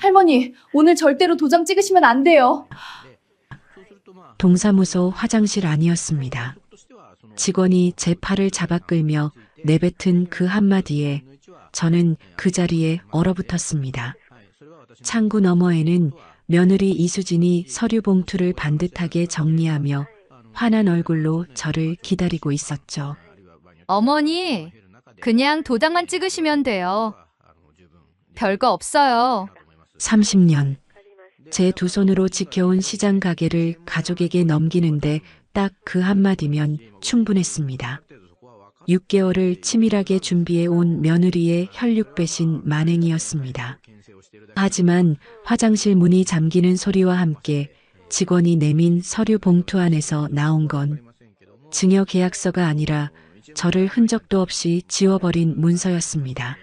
할머니, 오늘 절대로 도장 찍으시면 안 돼요. 동사무소 화장실 안이었습니다. 직원이 제 팔을 잡아 끌며 내뱉은 그 한마디에 저는 그 자리에 얼어붙었습니다. 창구 너머에는 며느리 이수진이 서류 봉투를 반듯하게 정리하며 환한 얼굴로 저를 기다리고 있었죠. 어머니, 그냥 도장만 찍으시면 돼요. 별거 없어요. 30년. 제 두 손으로 지켜온 시장 가게를 가족에게 넘기는데 딱 그 한마디면 충분했습니다. 6개월을 치밀하게 준비해 온 며느리의 혈육 배신 만행이었습니다. 하지만 화장실 문이 잠기는 소리와 함께 직원이 내민 서류 봉투 안에서 나온 건 증여 계약서가 아니라 저를 흔적도 없이 지워버린 문서였습니다.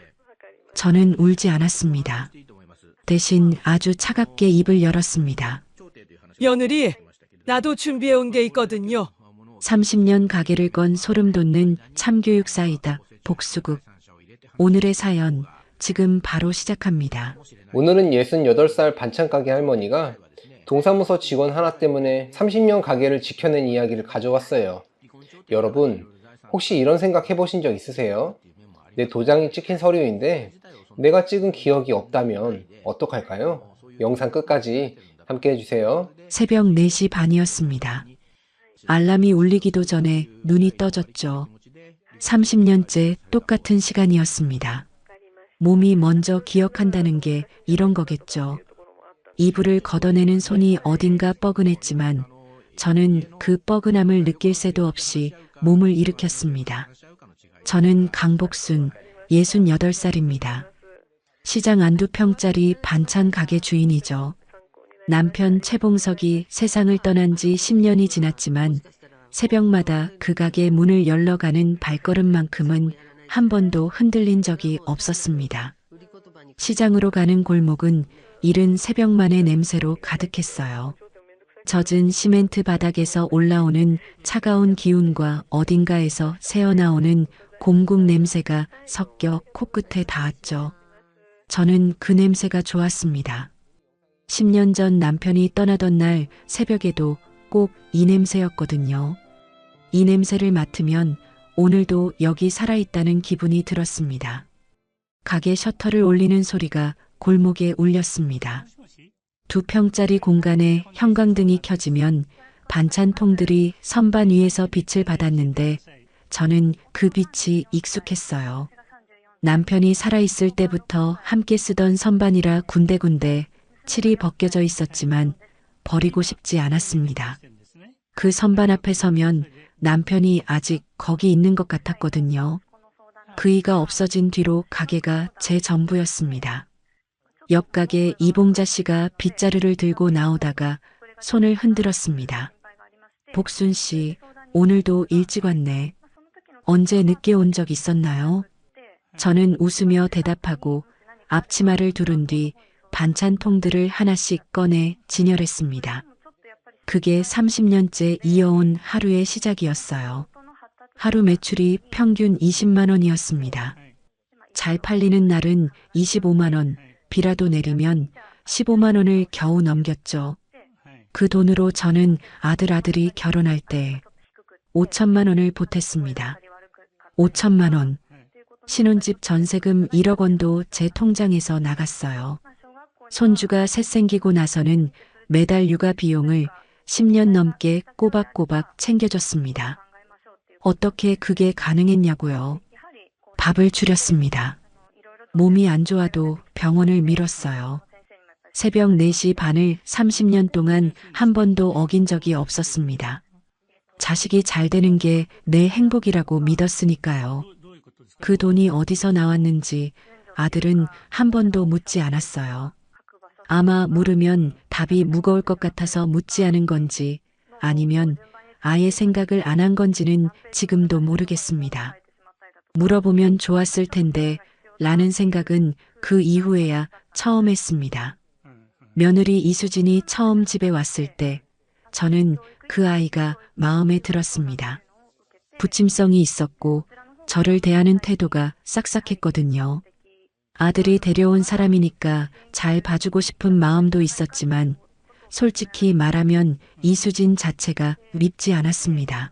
저는 울지 않았습니다. 대신 아주 차갑게 입을 열었습니다. 며느리, 나도 준비해온 게 있거든요. 30년 가게를 건 소름 돋는 참교육사이다. 복수국. 오늘의 사연, 지금 바로 시작합니다. 오늘은 68살 반찬가게 할머니가 동사무소 직원 하나 때문에 30년 가게를 지켜낸 이야기를 가져왔어요. 여러분, 혹시 이런 생각 해보신 적 있으세요? 내 도장이 찍힌 서류인데 내가 찍은 기억이 없다면 어떡할까요? 영상 끝까지 함께 해주세요. 새벽 4시 반이었습니다. 알람이 울리기도 전에 눈이 떠졌죠. 30년째 똑같은 시간이었습니다. 몸이 먼저 기억한다는 게 이런 거겠죠. 이불을 걷어내는 손이 어딘가 뻐근했지만 저는 그 뻐근함을 느낄 새도 없이 몸을 일으켰습니다. 저는 강복순, 68살입니다. 시장 안두평짜리 반찬 가게 주인이죠. 남편 최봉석이 세상을 떠난 지 10년이 지났지만 새벽마다 그 가게 문을 열러가는 발걸음만큼은 한 번도 흔들린 적이 없었습니다. 시장으로 가는 골목은 이른 새벽만의 냄새로 가득했어요. 젖은 시멘트 바닥에서 올라오는 차가운 기운과 어딘가에서 새어나오는 곰국 냄새가 섞여 코끝에 닿았죠. 저는 그 냄새가 좋았습니다. 10년 전 남편이 떠나던 날 새벽에도 꼭 이 냄새였거든요. 이 냄새를 맡으면 오늘도 여기 살아있다는 기분이 들었습니다. 가게 셔터를 올리는 소리가 골목에 울렸습니다. 2평짜리 공간에 형광등이 켜지면 반찬통들이 선반 위에서 빛을 받았는데 저는 그 빛이 익숙했어요. 남편이 살아있을 때부터 함께 쓰던 선반이라 군데군데 칠이 벗겨져 있었지만 버리고 싶지 않았습니다. 그 선반 앞에 서면 남편이 아직 거기 있는 것 같았거든요. 그이가 없어진 뒤로 가게가 제 전부였습니다. 옆 가게 이봉자 씨가 빗자루를 들고 나오다가 손을 흔들었습니다. 복순 씨, 오늘도 일찍 왔네. 언제 늦게 온 적 있었나요? 저는 웃으며 대답하고 앞치마를 두른 뒤 반찬통들을 하나씩 꺼내 진열했습니다. 그게 30년째 이어온 하루의 시작이었어요. 하루 매출이 평균 20만 원이었습니다. 잘 팔리는 날은 25만 원, 비라도 내리면 15만 원을 겨우 넘겼죠. 그 돈으로 저는 아들이 결혼할 때 5천만 원을 보탰습니다. 5천만 원. 신혼집 전세금 1억 원도 제 통장에서 나갔어요. 손주가 셋 생기고 나서는 매달 육아 비용을 10년 넘게 꼬박꼬박 챙겨줬습니다. 어떻게 그게 가능했냐고요. 밥을 줄였습니다. 몸이 안 좋아도 병원을 미뤘어요. 새벽 4시 반을 30년 동안 한 번도 어긴 적이 없었습니다. 자식이 잘 되는 게 내 행복이라고 믿었으니까요. 그 돈이 어디서 나왔는지 아들은 한 번도 묻지 않았어요. 아마 물으면 답이 무거울 것 같아서 묻지 않은 건지 아니면 아예 생각을 안 한 건지는 지금도 모르겠습니다. 물어보면 좋았을 텐데 라는 생각은 그 이후에야 처음 했습니다. 며느리 이수진이 처음 집에 왔을 때 저는 그 아이가 마음에 들었습니다. 부침성이 있었고 저를 대하는 태도가 싹싹했거든요. 아들이 데려온 사람이니까 잘 봐주고 싶은 마음도 있었지만 솔직히 말하면 이수진 자체가 밉지 않았습니다.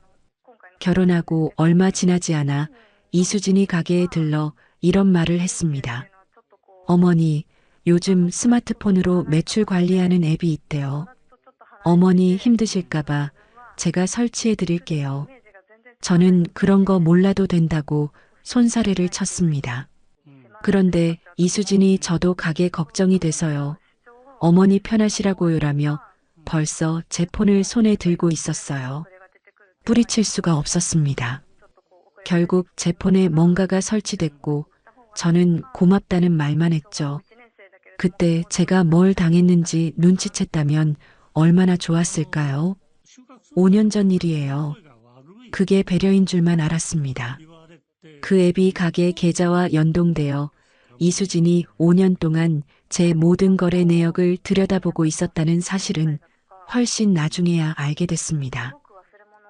결혼하고 얼마 지나지 않아 이수진이 가게에 들러 이런 말을 했습니다. 어머니, 요즘 스마트폰으로 매출 관리하는 앱이 있대요. 어머니 힘드실까봐 제가 설치해 드릴게요. 저는 그런 거 몰라도 된다고 손사래를 쳤습니다. 그런데 이수진이 저도 가게 걱정이 돼서요. 어머니 편하시라고요라며 벌써 제 폰을 손에 들고 있었어요. 뿌리칠 수가 없었습니다. 결국 제 폰에 뭔가가 설치됐고 저는 고맙다는 말만 했죠. 그때 제가 뭘 당했는지 눈치챘다면 얼마나 좋았을까요? 5년 전 일이에요. 그게 배려인 줄만 알았습니다. 그 앱이 가게 계좌와 연동되어 이수진이 5년 동안 제 모든 거래 내역을 들여다보고 있었다는 사실은 훨씬 나중에야 알게 됐습니다.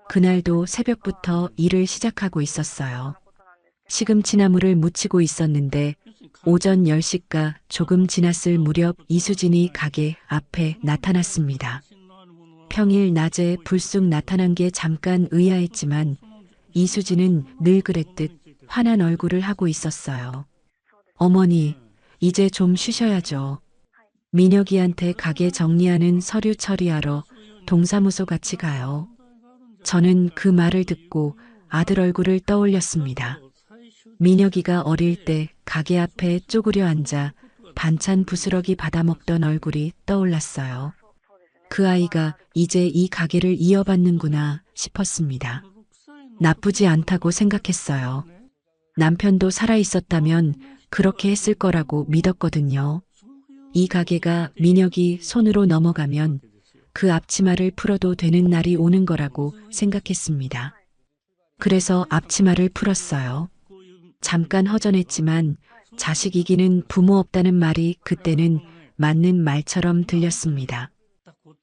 그날도 새벽부터 일을 시작하고 있었어요. 시금치나물을 무치고 있었는데 오전 10시가 조금 지났을 무렵 이수진이 가게 앞에 나타났습니다. 평일 낮에 불쑥 나타난 게 잠깐 의아했지만 이수진은 늘 그랬듯 환한 얼굴을 하고 있었어요. 어머니, 이제 좀 쉬셔야죠. 민혁이한테 가게 정리하는 서류 처리하러 동사무소 같이 가요. 저는 그 말을 듣고 아들 얼굴을 떠올렸습니다. 민혁이가 어릴 때 가게 앞에 쪼그려 앉아 반찬 부스러기 받아먹던 얼굴이 떠올랐어요. 그 아이가 이제 이 가게를 이어받는구나 싶었습니다. 나쁘지 않다고 생각했어요. 남편도 살아있었다면 그렇게 했을 거라고 믿었거든요. 이 가게가 민혁이 손으로 넘어가면 그 앞치마를 풀어도 되는 날이 오는 거라고 생각했습니다. 그래서 앞치마를 풀었어요. 잠깐 허전했지만 자식 이기는 부모 없다는 말이 그때는 맞는 말처럼 들렸습니다.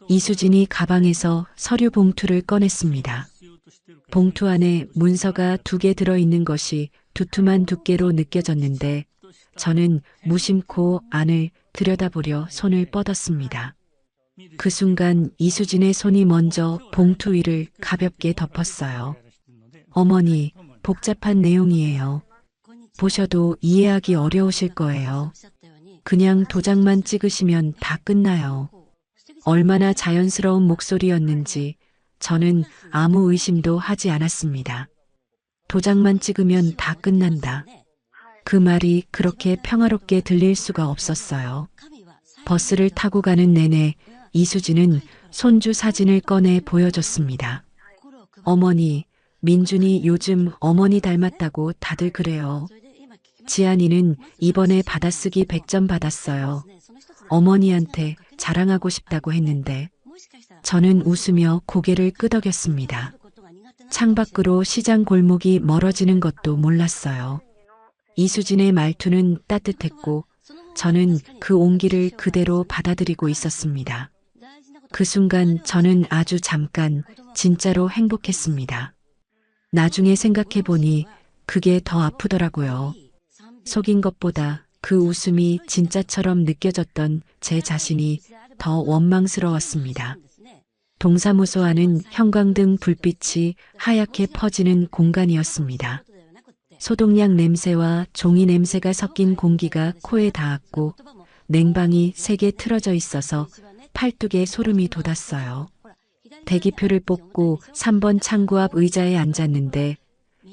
이수진이 가방에서 서류 봉투를 꺼냈습니다. 봉투 안에 문서가 2개 들어있는 것이 두툼한 두께로 느껴졌는데 저는 무심코 안을 들여다보려 손을 뻗었습니다. 그 순간 이수진의 손이 먼저 봉투 위를 가볍게 덮었어요. 어머니, 복잡한 내용이에요. 보셔도 이해하기 어려우실 거예요. 그냥 도장만 찍으시면 다 끝나요. 얼마나 자연스러운 목소리였는지 저는 아무 의심도 하지 않았습니다. 도장만 찍으면 다 끝난다. 그 말이 그렇게 평화롭게 들릴 수가 없었어요. 버스를 타고 가는 내내 이수진은 손주 사진을 꺼내 보여줬습니다. 어머니, 민준이 요즘 어머니 닮았다고 다들 그래요. 지안이는 이번에 받아쓰기 100점 받았어요. 어머니한테 자랑하고 싶다고 했는데 저는 웃으며 고개를 끄덕였습니다. 창밖으로 시장 골목이 멀어지는 것도 몰랐어요. 이수진의 말투는 따뜻했고 저는 그 온기를 그대로 받아들이고 있었습니다. 그 순간 저는 아주 잠깐 진짜로 행복했습니다. 나중에 생각해보니 그게 더 아프더라고요. 속인 것보다 그 웃음이 진짜처럼 느껴졌던 제 자신이 더 원망스러웠습니다. 동사무소 안은 형광등 불빛이 하얗게 퍼지는 공간이었습니다. 소독약 냄새와 종이 냄새가 섞인 공기가 코에 닿았고 냉방이 3개 틀어져 있어서 팔뚝에 소름이 돋았어요. 대기표를 뽑고 3번 창구 앞 의자에 앉았는데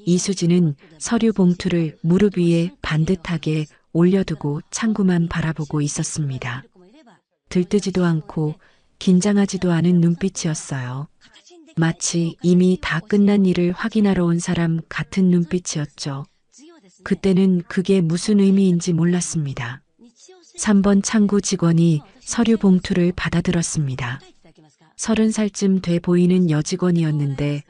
이수진은 서류 봉투를 무릎 위에 반듯하게 올려두고 창구만 바라보고 있었습니다. 들뜨지도 않고 긴장하지도 않은 눈빛이었어요. 마치 이미 다 끝난 일을 확인하러 온 사람 같은 눈빛이었죠. 그때는 그게 무슨 의미인지 몰랐습니다. 3번 창구 직원이 서류 봉투를 받아들었습니다. 30살쯤 돼 보이는 여직원이었는데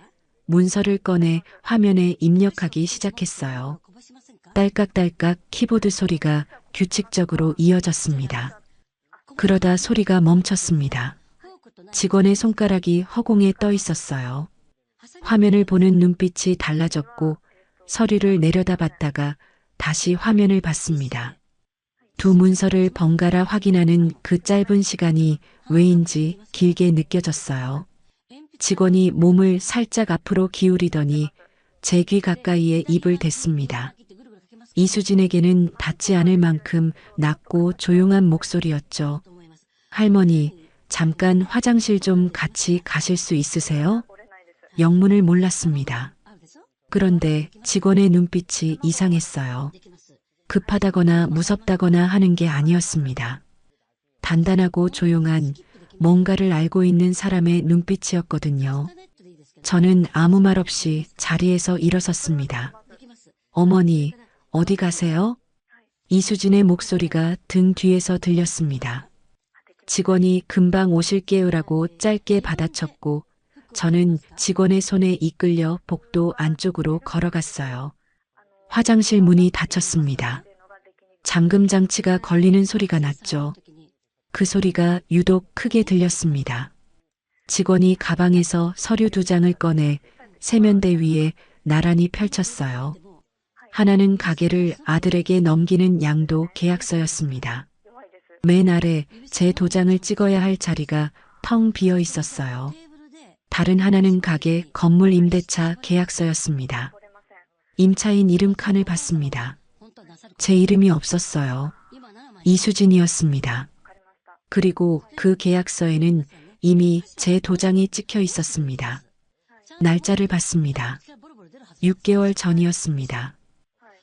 문서를 꺼내 화면에 입력하기 시작했어요. 딸깍딸깍 키보드 소리가 규칙적으로 이어졌습니다. 그러다 소리가 멈췄습니다. 직원의 손가락이 허공에 떠 있었어요. 화면을 보는 눈빛이 달라졌고 서류를 내려다봤다가 다시 화면을 봤습니다. 두 문서를 번갈아 확인하는 그 짧은 시간이 왜인지 길게 느껴졌어요. 직원이 몸을 살짝 앞으로 기울이더니 제 귀 가까이에 입을 댔습니다. 이수진에게는 닿지 않을 만큼 낮고 조용한 목소리였죠. 할머니, 잠깐 화장실 좀 같이 가실 수 있으세요? 영문을 몰랐습니다. 그런데 직원의 눈빛이 이상했어요. 급하다거나 무섭다거나 하는 게 아니었습니다. 단단하고 조용한 뭔가를 알고 있는 사람의 눈빛이었거든요. 저는 아무 말 없이 자리에서 일어섰습니다. 어머니, 어디 가세요? 이수진의 목소리가 등 뒤에서 들렸습니다. 직원이 금방 오실게요라고 짧게 받아쳤고 저는 직원의 손에 이끌려 복도 안쪽으로 걸어갔어요. 화장실 문이 닫혔습니다. 잠금 장치가 걸리는 소리가 났죠. 그 소리가 유독 크게 들렸습니다. 직원이 가방에서 서류 2장을 꺼내 세면대 위에 나란히 펼쳤어요. 하나는 가게를 아들에게 넘기는 양도 계약서였습니다. 맨 아래 제 도장을 찍어야 할 자리가 텅 비어 있었어요. 다른 하나는 가게 건물 임대차 계약서였습니다. 임차인 이름 칸을 봤습니다. 제 이름이 없었어요. 이수진이었습니다. 그리고 그 계약서에는 이미 제 도장이 찍혀 있었습니다. 날짜를 봤습니다. 6개월 전이었습니다.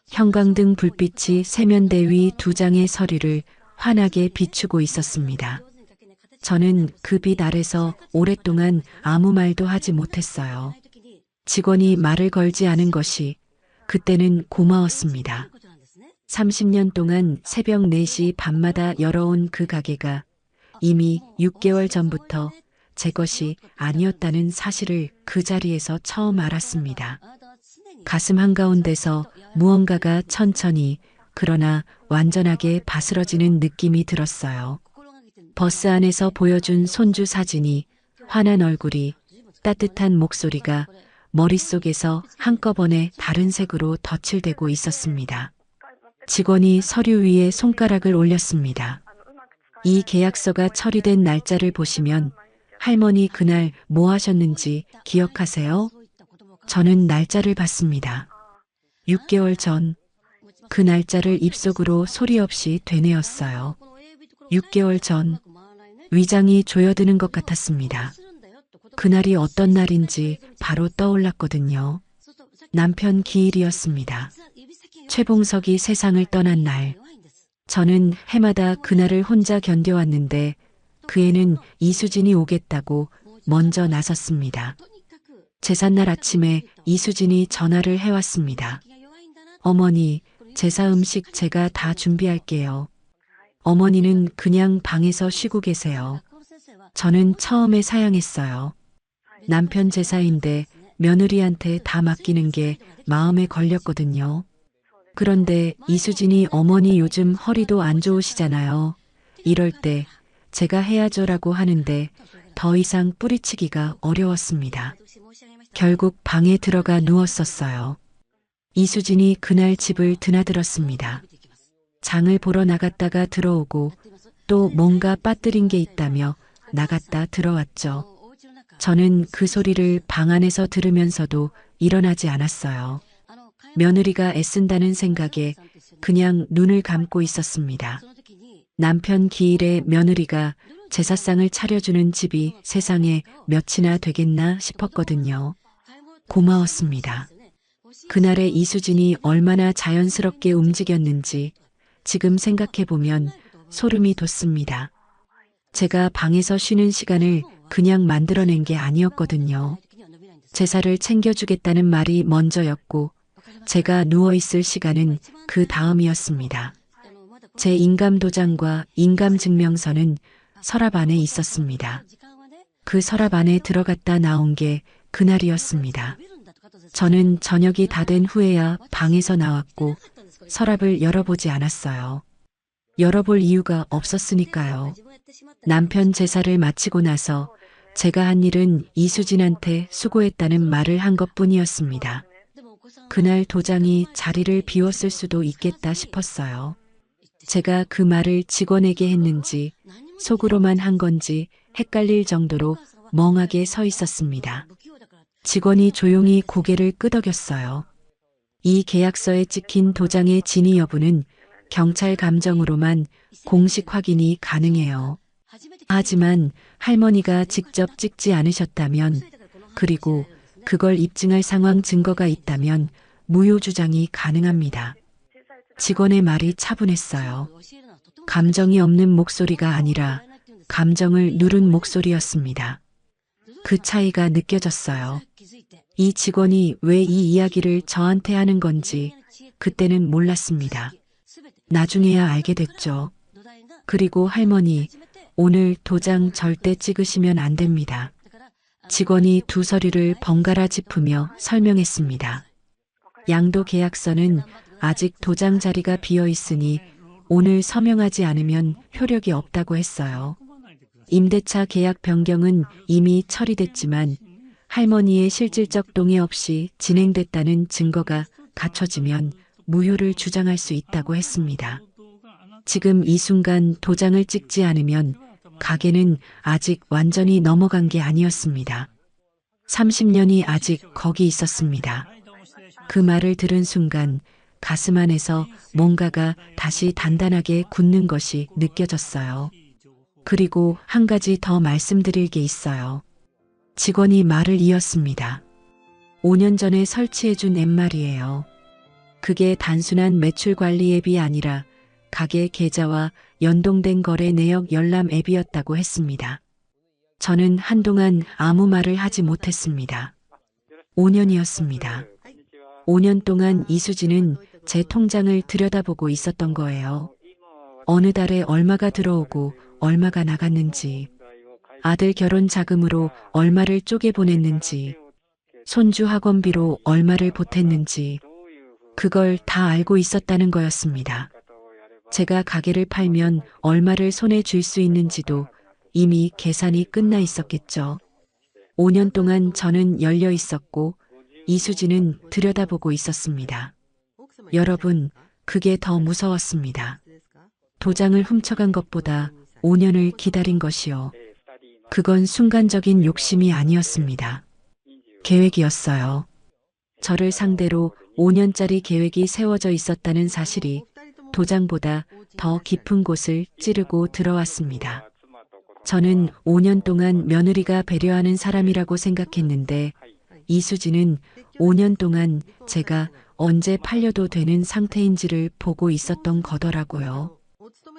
형광등 불빛이 세면대 위 2장의 서류를 환하게 비추고 있었습니다. 저는 그 빛 아래서 오랫동안 아무 말도 하지 못했어요. 직원이 말을 걸지 않은 것이 그때는 고마웠습니다. 30년 동안 새벽 4시 밤마다 열어온 그 가게가 이미 6개월 전부터 제 것이 아니었다는 사실을 그 자리에서 처음 알았습니다. 가슴 한가운데서 무언가가 천천히 그러나 완전하게 바스러지는 느낌이 들었어요. 버스 안에서 보여준 손주 사진이, 환한 얼굴이, 따뜻한 목소리가 머릿속에서 한꺼번에 다른 색으로 덧칠되고 있었습니다. 직원이 서류 위에 손가락을 올렸습니다. 이 계약서가 처리된 날짜를 보시면 할머니 그날 뭐 하셨는지 기억하세요? 저는 날짜를 봤습니다. 6개월 전, 그 날짜를 입속으로 소리 없이 되뇌었어요. 6개월 전, 위장이 조여드는 것 같았습니다. 그날이 어떤 날인지 바로 떠올랐거든요. 남편 기일이었습니다. 최봉석이 세상을 떠난 날. 저는 해마다 그날을 혼자 견뎌왔는데 그 애는 이수진이 오겠다고 먼저 나섰습니다. 제삿날 아침에 이수진이 전화를 해왔습니다. 어머니, 제사 음식 제가 다 준비할게요. 어머니는 그냥 방에서 쉬고 계세요. 저는 처음에 사양했어요. 남편 제사인데 며느리한테 다 맡기는 게 마음에 걸렸거든요. 그런데 이수진이 어머니 요즘 허리도 안 좋으시잖아요. 이럴 때 제가 해야죠라고 하는데 더 이상 뿌리치기가 어려웠습니다. 결국 방에 들어가 누웠었어요. 이수진이 그날 집을 드나들었습니다. 장을 보러 나갔다가 들어오고 또 뭔가 빠뜨린 게 있다며 나갔다 들어왔죠. 저는 그 소리를 방 안에서 들으면서도 일어나지 않았어요. 며느리가 애쓴다는 생각에 그냥 눈을 감고 있었습니다. 남편 기일에 며느리가 제사상을 차려주는 집이 세상에 몇이나 되겠나 싶었거든요. 고마웠습니다. 그날의 이수진이 얼마나 자연스럽게 움직였는지 지금 생각해보면 소름이 돋습니다. 제가 방에서 쉬는 시간을 그냥 만들어낸 게 아니었거든요. 제사를 챙겨주겠다는 말이 먼저였고 제가 누워있을 시간은 그 다음이었습니다. 제 인감도장과 인감증명서는 서랍 안에 있었습니다. 그 서랍 안에 들어갔다 나온 게 그날이었습니다. 저는 저녁이 다 된 후에야 방에서 나왔고 서랍을 열어보지 않았어요. 열어볼 이유가 없었으니까요. 남편 제사를 마치고 나서 제가 한 일은 이수진한테 수고했다는 말을 한 것뿐이었습니다. 그날 도장이 자리를 비웠을 수도 있겠다 싶었어요. 제가 그 말을 직원에게 했는지 속으로만 한 건지 헷갈릴 정도로 멍하게 서 있었습니다. 직원이 조용히 고개를 끄덕였어요. 이 계약서에 찍힌 도장의 진위 여부는 경찰 감정으로만 공식 확인이 가능해요. 하지만 할머니가 직접 찍지 않으셨다면, 그리고 그걸 입증할 상황 증거가 있다면 무효 주장이 가능합니다. 직원의 말이 차분했어요. 감정이 없는 목소리가 아니라 감정을 누른 목소리였습니다. 그 차이가 느껴졌어요. 이 직원이 왜 이 이야기를 저한테 하는 건지 그때는 몰랐습니다. 나중에야 알게 됐죠. 그리고 할머니, 오늘 도장 절대 찍으시면 안 됩니다. 직원이 두 서류를 번갈아 짚으며 설명했습니다. 양도 계약서는 아직 도장 자리가 비어 있으니 오늘 서명하지 않으면 효력이 없다고 했어요. 임대차 계약 변경은 이미 처리됐지만 할머니의 실질적 동의 없이 진행됐다는 증거가 갖춰지면 무효를 주장할 수 있다고 했습니다. 지금 이 순간 도장을 찍지 않으면 가게는 아직 완전히 넘어간 게 아니었습니다. 30년이 아직 거기 있었습니다. 그 말을 들은 순간 가슴 안에서 뭔가가 다시 단단하게 굳는 것이 느껴졌어요. 그리고 한 가지 더 말씀드릴 게 있어요. 직원이 말을 이었습니다. 5년 전에 설치해준 앱 말이에요. 그게 단순한 매출 관리 앱이 아니라 가게 계좌와 연동된 거래 내역 열람 앱이었다고 했습니다. 저는 한동안 아무 말을 하지 못했습니다. 5년이었습니다. 5년 동안 이수진은 제 통장을 들여다보고 있었던 거예요. 어느 달에 얼마가 들어오고 얼마가 나갔는지, 아들 결혼 자금으로 얼마를 쪼개보냈는지, 손주 학원비로 얼마를 보탰는지, 그걸 다 알고 있었다는 거였습니다. 제가 가게를 팔면 얼마를 손에 쥘 수 있는지도 이미 계산이 끝나 있었겠죠. 5년 동안 저는 열려 있었고 이수진은 들여다보고 있었습니다. 여러분, 그게 더 무서웠습니다. 도장을 훔쳐간 것보다 5년을 기다린 것이요. 그건 순간적인 욕심이 아니었습니다. 계획이었어요. 저를 상대로 5년짜리 계획이 세워져 있었다는 사실이 도장보다 더 깊은 곳을 찌르고 들어왔습니다. 저는 5년 동안 며느리가 배려하는 사람이라고 생각했는데 이수진은 5년 동안 제가 언제 팔려도 되는 상태인지를 보고 있었던 거더라고요.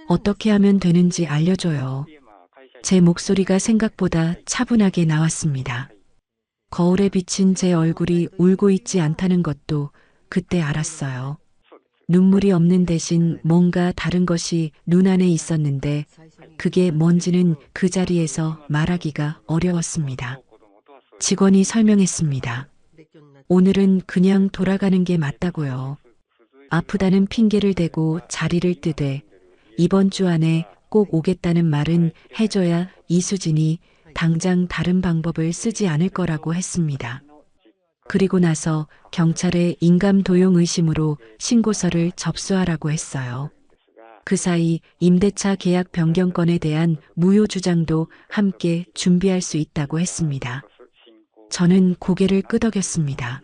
어떻게 하면 되는지 알려줘요. 제 목소리가 생각보다 차분하게 나왔습니다. 거울에 비친 제 얼굴이 울고 있지 않다는 것도 그때 알았어요. 눈물이 없는 대신 뭔가 다른 것이 눈안에 있었는데 그게 뭔지는 그 자리에서 말하기가 어려웠습니다. 직원이 설명했습니다. 오늘은 그냥 돌아가는 게 맞다고요. 아프다는 핑계를 대고 자리를 뜨되 이번 주 안에 꼭 오겠다는 말은 해줘야 이수진이 당장 다른 방법을 쓰지 않을 거라고 했습니다. 그리고 나서 경찰에 인감 도용 의심으로 신고서를 접수하라고 했어요. 그 사이 임대차 계약 변경건에 대한 무효 주장도 함께 준비할 수 있다고 했습니다. 저는 고개를 끄덕였습니다.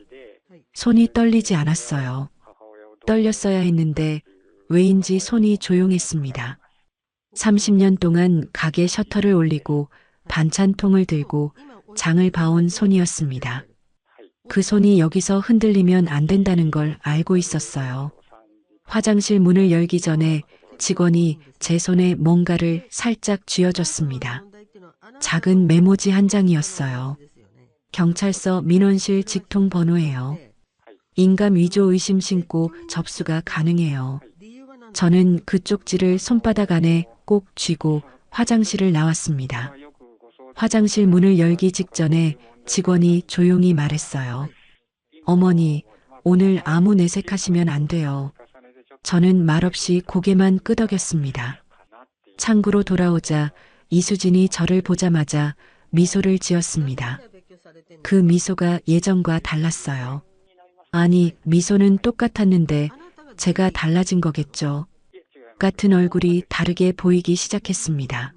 손이 떨리지 않았어요. 떨렸어야 했는데 왜인지 손이 조용했습니다. 30년 동안 가게 셔터를 올리고 반찬통을 들고 장을 봐온 손이었습니다. 그 손이 여기서 흔들리면 안 된다는 걸 알고 있었어요. 화장실 문을 열기 전에 직원이 제 손에 뭔가를 살짝 쥐어줬습니다. 작은 메모지 한 장이었어요. 경찰서 민원실 직통 번호예요. 인감 위조 의심 신고 접수가 가능해요. 저는 그 쪽지를 손바닥 안에 꼭 쥐고 화장실을 나왔습니다. 화장실 문을 열기 직전에 직원이 조용히 말했어요. 어머니, 오늘 아무 내색하시면 안 돼요. 저는 말없이 고개만 끄덕였습니다. 창구로 돌아오자 이수진이 저를 보자마자 미소를 지었습니다. 그 미소가 예전과 달랐어요. 아니, 미소는 똑같았는데 제가 달라진 거겠죠. 같은 얼굴이 다르게 보이기 시작했습니다.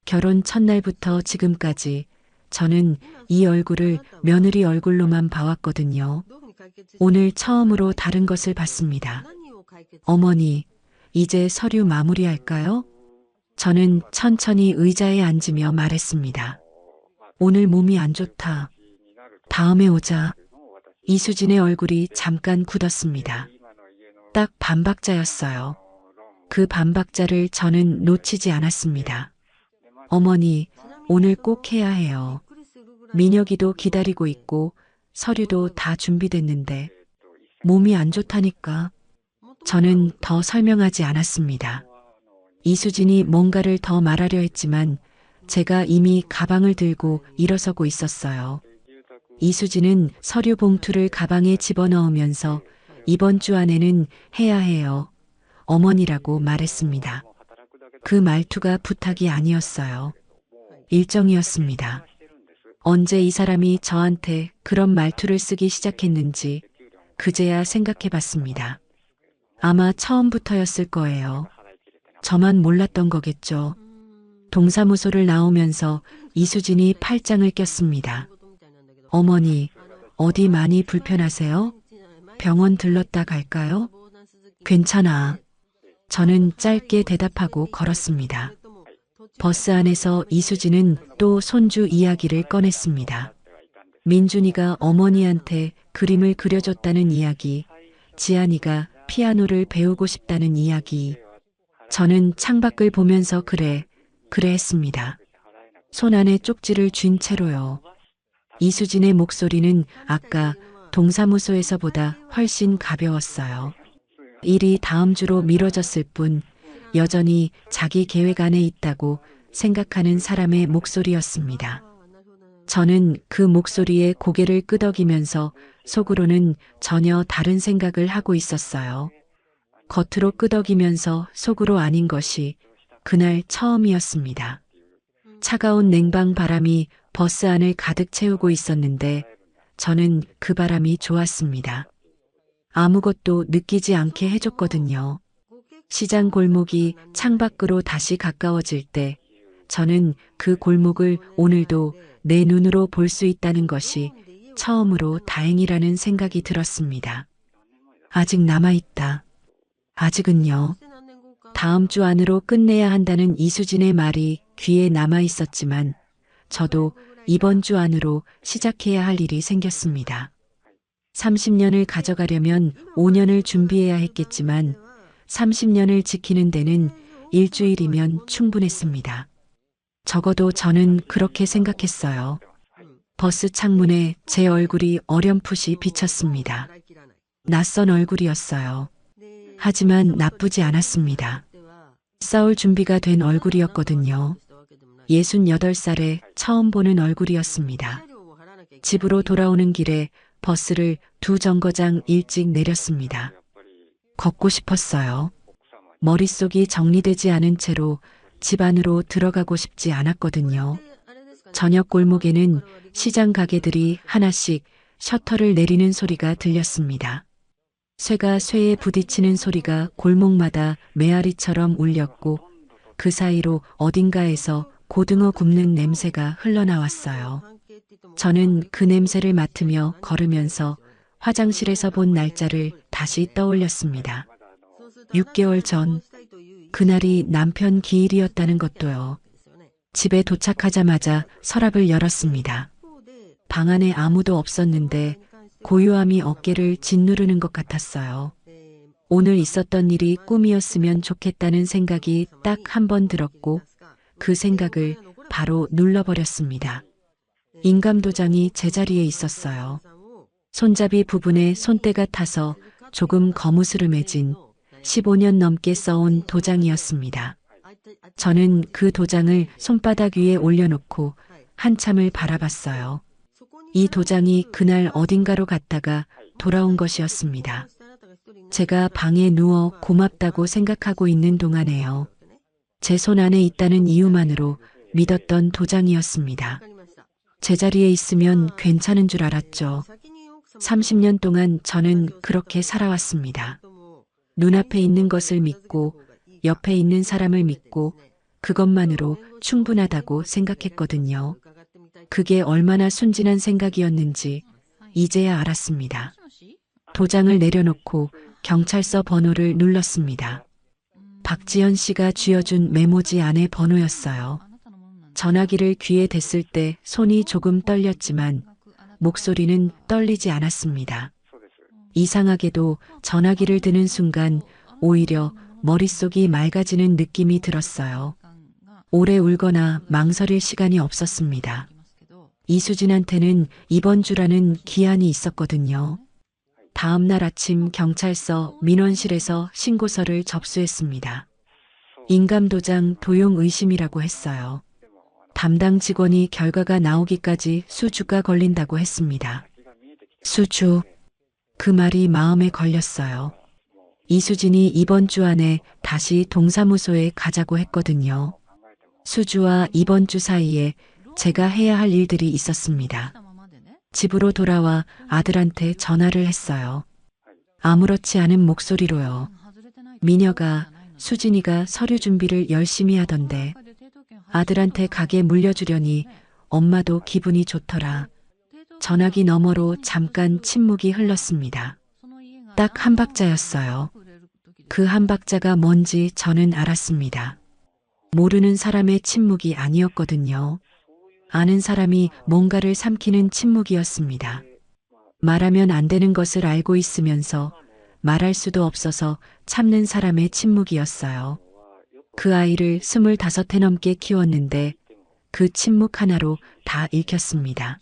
결혼 첫날부터 지금까지 저는 이 얼굴을 며느리 얼굴로만 봐왔거든요. 오늘 처음으로 다른 것을 봤습니다. 어머니, 이제 서류 마무리할까요? 저는 천천히 의자에 앉으며 말했습니다. 오늘 몸이 안 좋다. 다음에 오자. 이수진의 얼굴이 잠깐 굳었습니다. 딱 반박자였어요. 그 반박자를 저는 놓치지 않았습니다. 어머니, 오늘 꼭 해야 해요. 민혁이도 기다리고 있고 서류도 다 준비됐는데 몸이 안 좋다니까. 저는 더 설명하지 않았습니다. 이수진이 뭔가를 더 말하려 했지만 제가 이미 가방을 들고 일어서고 있었어요. 이수진은 서류 봉투를 가방에 집어넣으면서 이번 주 안에는 해야 해요. 어머니라고 말했습니다. 그 말투가 부탁이 아니었어요. 일정이었습니다. 언제 이 사람이 저한테 그런 말투를 쓰기 시작했는지 그제야 생각해 봤습니다. 아마 처음부터였을 거예요. 저만 몰랐던 거겠죠. 동사무소를 나오면서 이수진이 팔짱을 꼈습니다. 어머니, 어디 많이 불편하세요? 병원 들렀다 갈까요? 괜찮아. 저는 짧게 대답하고 걸었습니다. 버스 안에서 이수진은 또 손주 이야기를 꺼냈습니다. 민준이가 어머니한테 그림을 그려줬다는 이야기, 지안이가 피아노를 배우고 싶다는 이야기. 저는 창밖을 보면서 그래 했습니다. 손 안에 쪽지를 쥔 채로요. 이수진의 목소리는 아까 동사무소에서보다 훨씬 가벼웠어요. 일이 다음 주로 미뤄졌을 뿐 여전히 자기 계획 안에 있다고 생각하는 사람의 목소리였습니다. 저는 그 목소리에 고개를 끄덕이면서 속으로는 전혀 다른 생각을 하고 있었어요. 겉으로 끄덕이면서 속으로 아닌 것이 그날 처음이었습니다. 차가운 냉방 바람이 버스 안을 가득 채우고 있었는데 저는 그 바람이 좋았습니다. 아무것도 느끼지 않게 해줬거든요. 시장 골목이 창밖으로 다시 가까워질 때 저는 그 골목을 오늘도 내 눈으로 볼 수 있다는 것이 처음으로 다행이라는 생각이 들었습니다. 아직 남아있다. 아직은요. 다음 주 안으로 끝내야 한다는 이수진의 말이 귀에 남아있었지만 저도 이번 주 안으로 시작해야 할 일이 생겼습니다. 30년을 가져가려면 5년을 준비해야 했겠지만 30년을 지키는 데는 일주일이면 충분했습니다. 적어도 저는 그렇게 생각했어요. 버스 창문에 제 얼굴이 어렴풋이 비쳤습니다. 낯선 얼굴이었어요. 하지만 나쁘지 않았습니다. 싸울 준비가 된 얼굴이었거든요. 68살에 처음 보는 얼굴이었습니다. 집으로 돌아오는 길에 버스를 2정거장 일찍 내렸습니다. 걷고 싶었어요. 머릿속이 정리되지 않은 채로 집 안으로 들어가고 싶지 않았거든요. 저녁 골목에는 시장 가게들이 하나씩 셔터를 내리는 소리가 들렸습니다. 쇠가 쇠에 부딪히는 소리가 골목마다 메아리처럼 울렸고 그 사이로 어딘가에서 고등어 굽는 냄새가 흘러나왔어요. 저는 그 냄새를 맡으며 걸으면서 화장실에서 본 날짜를 다시 떠올렸습니다. 6개월 전, 그날이 남편 기일이었다는 것도요. 집에 도착하자마자 서랍을 열었습니다. 방 안에 아무도 없었는데 고요함이 어깨를 짓누르는 것 같았어요. 오늘 있었던 일이 꿈이었으면 좋겠다는 생각이 딱 한 번 들었고 그 생각을 바로 눌러버렸습니다. 인감도장이 제자리에 있었어요. 손잡이 부분에 손때가 타서 조금 거무스름해진 15년 넘게 써온 도장이었습니다. 저는 그 도장을 손바닥 위에 올려놓고 한참을 바라봤어요. 이 도장이 그날 어딘가로 갔다가 돌아온 것이었습니다. 제가 방에 누워 고맙다고 생각하고 있는 동안에요. 제 손 안에 있다는 이유만으로 믿었던 도장이었습니다. 제자리에 있으면 괜찮은 줄 알았죠. 30년 동안 저는 그렇게 살아왔습니다. 눈앞에 있는 것을 믿고 옆에 있는 사람을 믿고 그것만으로 충분하다고 생각했거든요. 그게 얼마나 순진한 생각이었는지 이제야 알았습니다. 도장을 내려놓고 경찰서 번호를 눌렀습니다. 박지연 씨가 쥐어준 메모지 안의 번호였어요. 전화기를 귀에 댔을 때 손이 조금 떨렸지만 목소리는 떨리지 않았습니다. 이상하게도 전화기를 드는 순간 오히려 머릿속이 맑아지는 느낌이 들었어요. 오래 울거나 망설일 시간이 없었습니다. 이수진한테는 이번 주라는 기한이 있었거든요. 다음 날 아침 경찰서 민원실에서 신고서를 접수했습니다. 인감도장 도용 의심이라고 했어요. 담당 직원이 결과가 나오기까지 수주가 걸린다고 했습니다. 수주. 그 말이 마음에 걸렸어요. 이수진이 이번 주 안에 다시 동사무소에 가자고 했거든요. 수주와 이번 주 사이에 제가 해야 할 일들이 있었습니다. 집으로 돌아와 아들한테 전화를 했어요. 아무렇지 않은 목소리로요. 미녀가, 수진이가 서류 준비를 열심히 하던데 아들한테 가게 물려주려니 엄마도 기분이 좋더라. 전화기 너머로 잠깐 침묵이 흘렀습니다. 딱 한 박자였어요. 그 한 박자가 뭔지 저는 알았습니다. 모르는 사람의 침묵이 아니었거든요. 아는 사람이 뭔가를 삼키는 침묵이었습니다. 말하면 안 되는 것을 알고 있으면서 말할 수도 없어서 참는 사람의 침묵이었어요. 그 아이를 25해 넘게 키웠는데 그 침묵 하나로 다 읽혔습니다.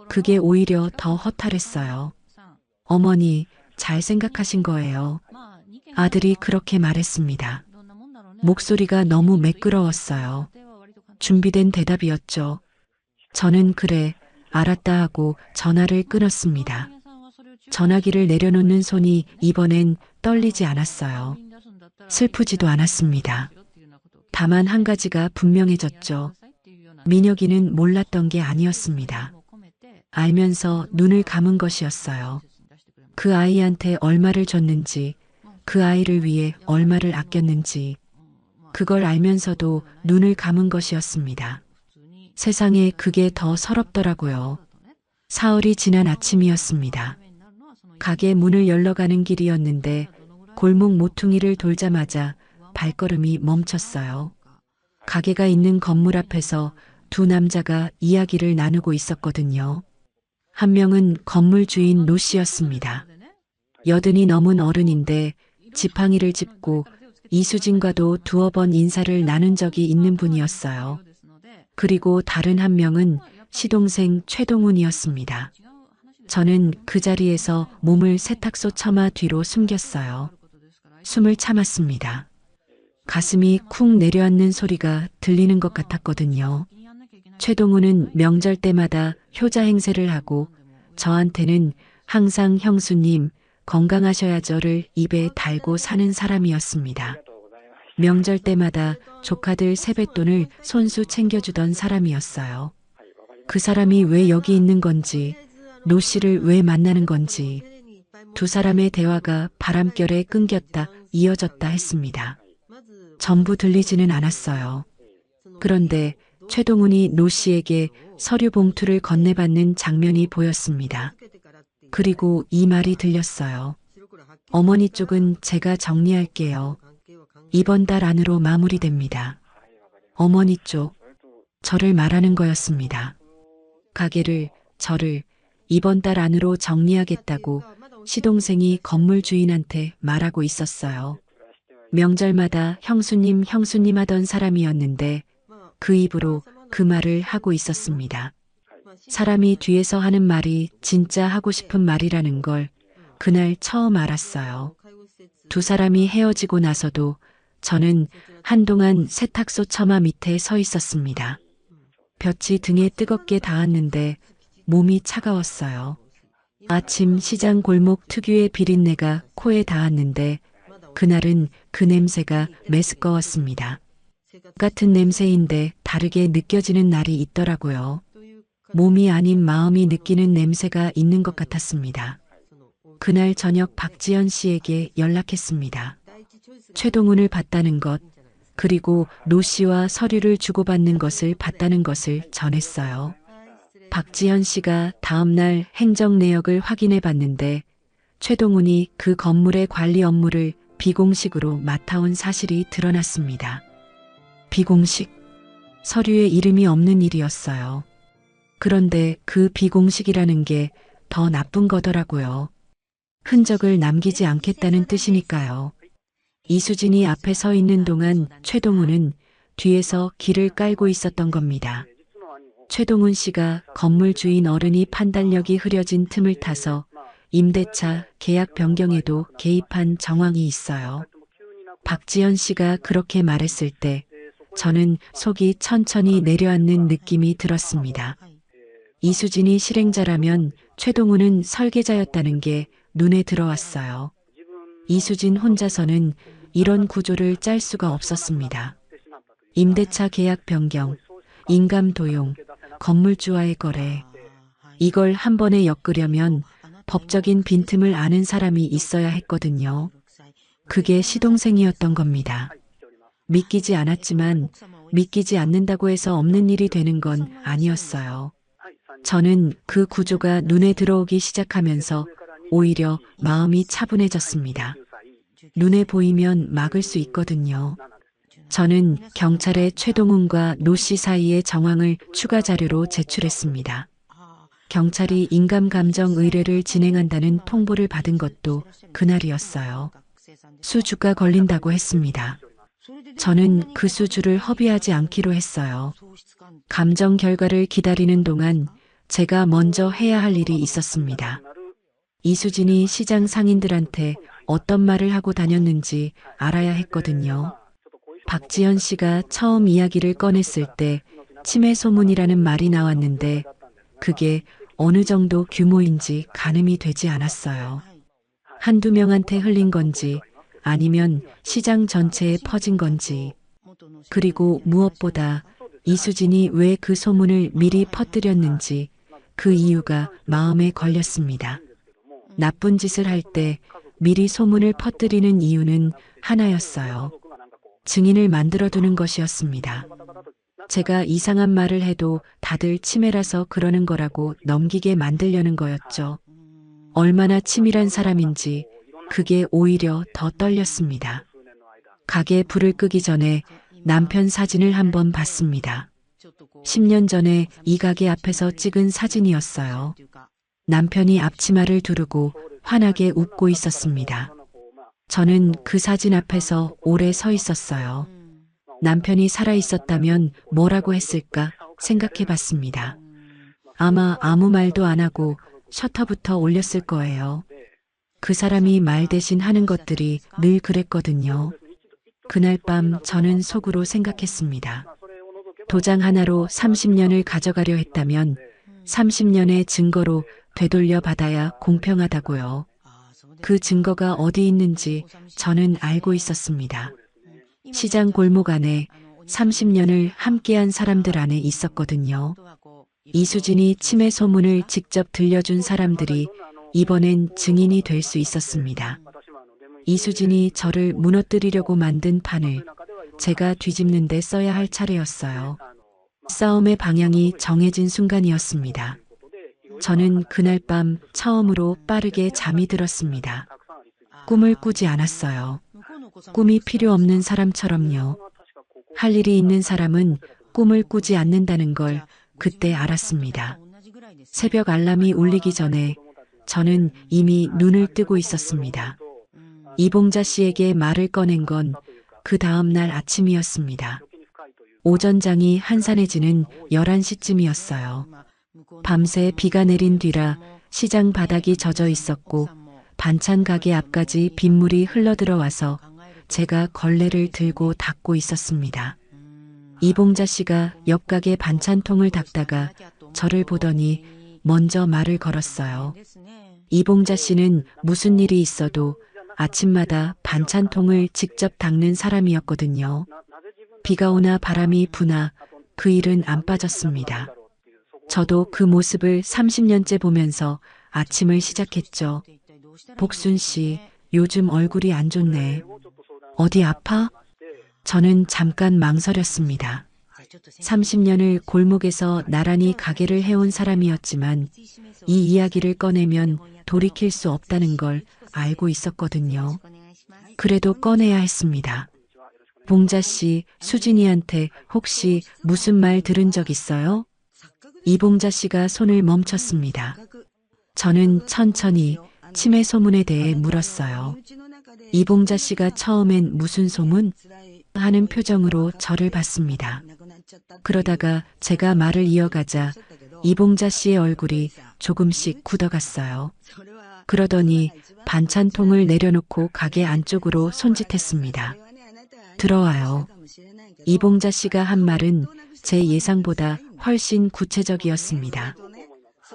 그게 오히려 더 허탈했어요. 어머니, 잘 생각하신 거예요. 아들이 그렇게 말했습니다. 목소리가 너무 매끄러웠어요. 준비된 대답이었죠. 저는 그래, 알았다 하고 전화를 끊었습니다. 전화기를 내려놓는 손이 이번엔 떨리지 않았어요. 슬프지도 않았습니다. 다만 한 가지가 분명해졌죠. 민혁이는 몰랐던 게 아니었습니다. 알면서 눈을 감은 것이었어요. 그 아이한테 얼마를 줬는지, 그 아이를 위해 얼마를 아꼈는지, 그걸 알면서도 눈을 감은 것이었습니다. 세상에 그게 더 서럽더라고요. 사흘이 지난 아침이었습니다. 가게 문을 열러가는 길이었는데 골목 모퉁이를 돌자마자 발걸음이 멈췄어요. 가게가 있는 건물 앞에서 두 남자가 이야기를 나누고 있었거든요. 한 명은 건물 주인 노 씨였습니다. 80이 넘은 어른인데 지팡이를 짚고 이수진과도 두어 번 인사를 나눈 적이 있는 분이었어요. 그리고 다른 한 명은 시동생 최동훈이었습니다. 저는 그 자리에서 몸을 세탁소 처마 뒤로 숨겼어요. 숨을 참았습니다. 가슴이 쿵 내려앉는 소리가 들리는 것 같았거든요. 최동훈은 명절 때마다 효자 행세를 하고 저한테는 항상 형수님 건강하셔야죠를 입에 달고 사는 사람이었습니다. 명절 때마다 조카들 세뱃돈을 손수 챙겨주던 사람이었어요. 그 사람이 왜 여기 있는 건지, 노 씨를 왜 만나는 건지, 두 사람의 대화가 바람결에 끊겼다 이어졌다 했습니다. 전부 들리지는 않았어요. 그런데 최동훈이 노 씨에게 서류 봉투를 건네받는 장면이 보였습니다. 그리고 이 말이 들렸어요. 어머니 쪽은 제가 정리할게요. 이번 달 안으로 마무리됩니다. 어머니 쪽, 저를 말하는 거였습니다. 가게를, 저를 이번 달 안으로 정리하겠다고 시동생이 건물 주인한테 말하고 있었어요. 명절마다 형수님 형수님 하던 사람이었는데 그 입으로 그 말을 하고 있었습니다. 사람이 뒤에서 하는 말이 진짜 하고 싶은 말이라는 걸 그날 처음 알았어요. 두 사람이 헤어지고 나서도 저는 한동안 세탁소 처마 밑에 서 있었습니다. 볕이 등에 뜨겁게 닿았는데 몸이 차가웠어요. 아침 시장 골목 특유의 비린내가 코에 닿았는데 그날은 그 냄새가 메스꺼웠습니다. 같은 냄새인데 다르게 느껴지는 날이 있더라고요. 몸이 아닌 마음이 느끼는 냄새가 있는 것 같았습니다. 그날 저녁 박지연 씨에게 연락했습니다. 최동훈을 봤다는 것, 그리고 노 씨와 서류를 주고받는 것을 봤다는 것을 전했어요. 박지현 씨가 다음날 행정 내역을 확인해 봤는데 최동훈이 그 건물의 관리 업무를 비공식으로 맡아온 사실이 드러났습니다. 비공식? 서류에 이름이 없는 일이었어요. 그런데 그 비공식이라는 게 더 나쁜 거더라고요. 흔적을 남기지 않겠다는 뜻이니까요. 이수진이 앞에 서 있는 동안 최동훈은 뒤에서 길을 깔고 있었던 겁니다. 최동훈 씨가 건물 주인 어른이 판단력이 흐려진 틈을 타서 임대차 계약 변경에도 개입한 정황이 있어요. 박지현 씨가 그렇게 말했을 때 저는 속이 천천히 내려앉는 느낌이 들었습니다. 이수진이 실행자라면 최동훈은 설계자였다는 게 눈에 들어왔어요. 이수진 혼자서는 이런 구조를 짤 수가 없었습니다. 임대차 계약 변경, 인감 도용, 건물주와의 거래. 이걸 한 번에 엮으려면 법적인 빈틈을 아는 사람이 있어야 했거든요. 그게 시동생이었던 겁니다. 믿기지 않았지만 믿기지 않는다고 해서 없는 일이 되는 건 아니었어요. 저는 그 구조가 눈에 들어오기 시작하면서 오히려 마음이 차분해졌습니다. 눈에 보이면 막을 수 있거든요. 저는 경찰에 최동훈과 노 씨 사이의 정황을 추가 자료로 제출했습니다. 경찰이 인감감정 의뢰를 진행한다는 통보를 받은 것도 그날이었어요. 수주가 걸린다고 했습니다. 저는 그 수주를 허비하지 않기로 했어요. 감정 결과를 기다리는 동안 제가 먼저 해야 할 일이 있었습니다. 이수진이 시장 상인들한테 어떤 말을 하고 다녔는지 알아야 했거든요. 박지현 씨가 처음 이야기를 꺼냈을 때 치매 소문이라는 말이 나왔는데 그게 어느 정도 규모인지 가늠이 되지 않았어요. 한두 명한테 흘린 건지 아니면 시장 전체에 퍼진 건지. 그리고 무엇보다 이수진이 왜 그 소문을 미리 퍼뜨렸는지 그 이유가 마음에 걸렸습니다. 나쁜 짓을 할 때 미리 소문을 퍼뜨리는 이유는 하나였어요. 증인을 만들어두는 것이었습니다. 제가 이상한 말을 해도 다들 치매라서 그러는 거라고 넘기게 만들려는 거였죠. 얼마나 치밀한 사람인지 그게 오히려 더 떨렸습니다. 가게 불을 끄기 전에 남편 사진을 한번 봤습니다. 10년 전에 이 가게 앞에서 찍은 사진이었어요. 남편이 앞치마를 두르고 환하게 웃고 있었습니다. 저는 그 사진 앞에서 오래 서 있었어요. 남편이 살아있었다면 뭐라고 했을까 생각해 봤습니다. 아마 아무 말도 안 하고 셔터부터 올렸을 거예요. 그 사람이 말 대신 하는 것들이 늘 그랬거든요. 그날 밤 저는 속으로 생각했습니다. 도장 하나로 30년을 가져가려 했다면 30년의 증거로 되돌려 받아야 공평하다고요. 그 증거가 어디 있는지 저는 알고 있었습니다. 시장 골목 안에 30년을 함께한 사람들 안에 있었거든요. 이수진이 치매 소문을 직접 들려준 사람들이 이번엔 증인이 될 수 있었습니다. 이수진이 저를 무너뜨리려고 만든 판을 제가 뒤집는 데 써야 할 차례였어요. 싸움의 방향이 정해진 순간이었습니다. 저는 그날 밤 처음으로 빠르게 잠이 들었습니다. 꿈을 꾸지 않았어요. 꿈이 필요 없는 사람처럼요. 할 일이 있는 사람은 꿈을 꾸지 않는다는 걸 그때 알았습니다. 새벽 알람이 울리기 전에 저는 이미 눈을 뜨고 있었습니다. 이봉자 씨에게 말을 꺼낸 건 그 다음 날 아침이었습니다. 오전장이 한산해지는 11시쯤이었어요. 밤새 비가 내린 뒤라 시장 바닥이 젖어 있었고 반찬 가게 앞까지 빗물이 흘러들어와서 제가 걸레를 들고 닦고 있었습니다. 이봉자 씨가 옆 가게 반찬통을 닦다가 저를 보더니 먼저 말을 걸었어요. 이봉자 씨는 무슨 일이 있어도 아침마다 반찬통을 직접 닦는 사람이었거든요. 비가 오나 바람이 부나 그 일은 안 빠졌습니다. 저도 그 모습을 30년째 보면서 아침을 시작했죠. 복순 씨, 요즘 얼굴이 안 좋네. 어디 아파? 저는 잠깐 망설였습니다. 30년을 골목에서 나란히 가게를 해온 사람이었지만 이 이야기를 꺼내면 돌이킬 수 없다는 걸 알고 있었거든요. 그래도 꺼내야 했습니다. 봉자 씨, 수진이한테 혹시 무슨 말 들은 적 있어요? 이봉자 씨가 손을 멈췄습니다. 저는 천천히 치매 소문에 대해 물었어요. 이봉자 씨가 처음엔 무슨 소문? 하는 표정으로 저를 봤습니다. 그러다가 제가 말을 이어가자 이봉자 씨의 얼굴이 조금씩 굳어갔어요. 그러더니 반찬통을 내려놓고 가게 안쪽으로 손짓했습니다. 들어와요. 이봉자 씨가 한 말은 제 예상보다 훨씬 구체적이었습니다.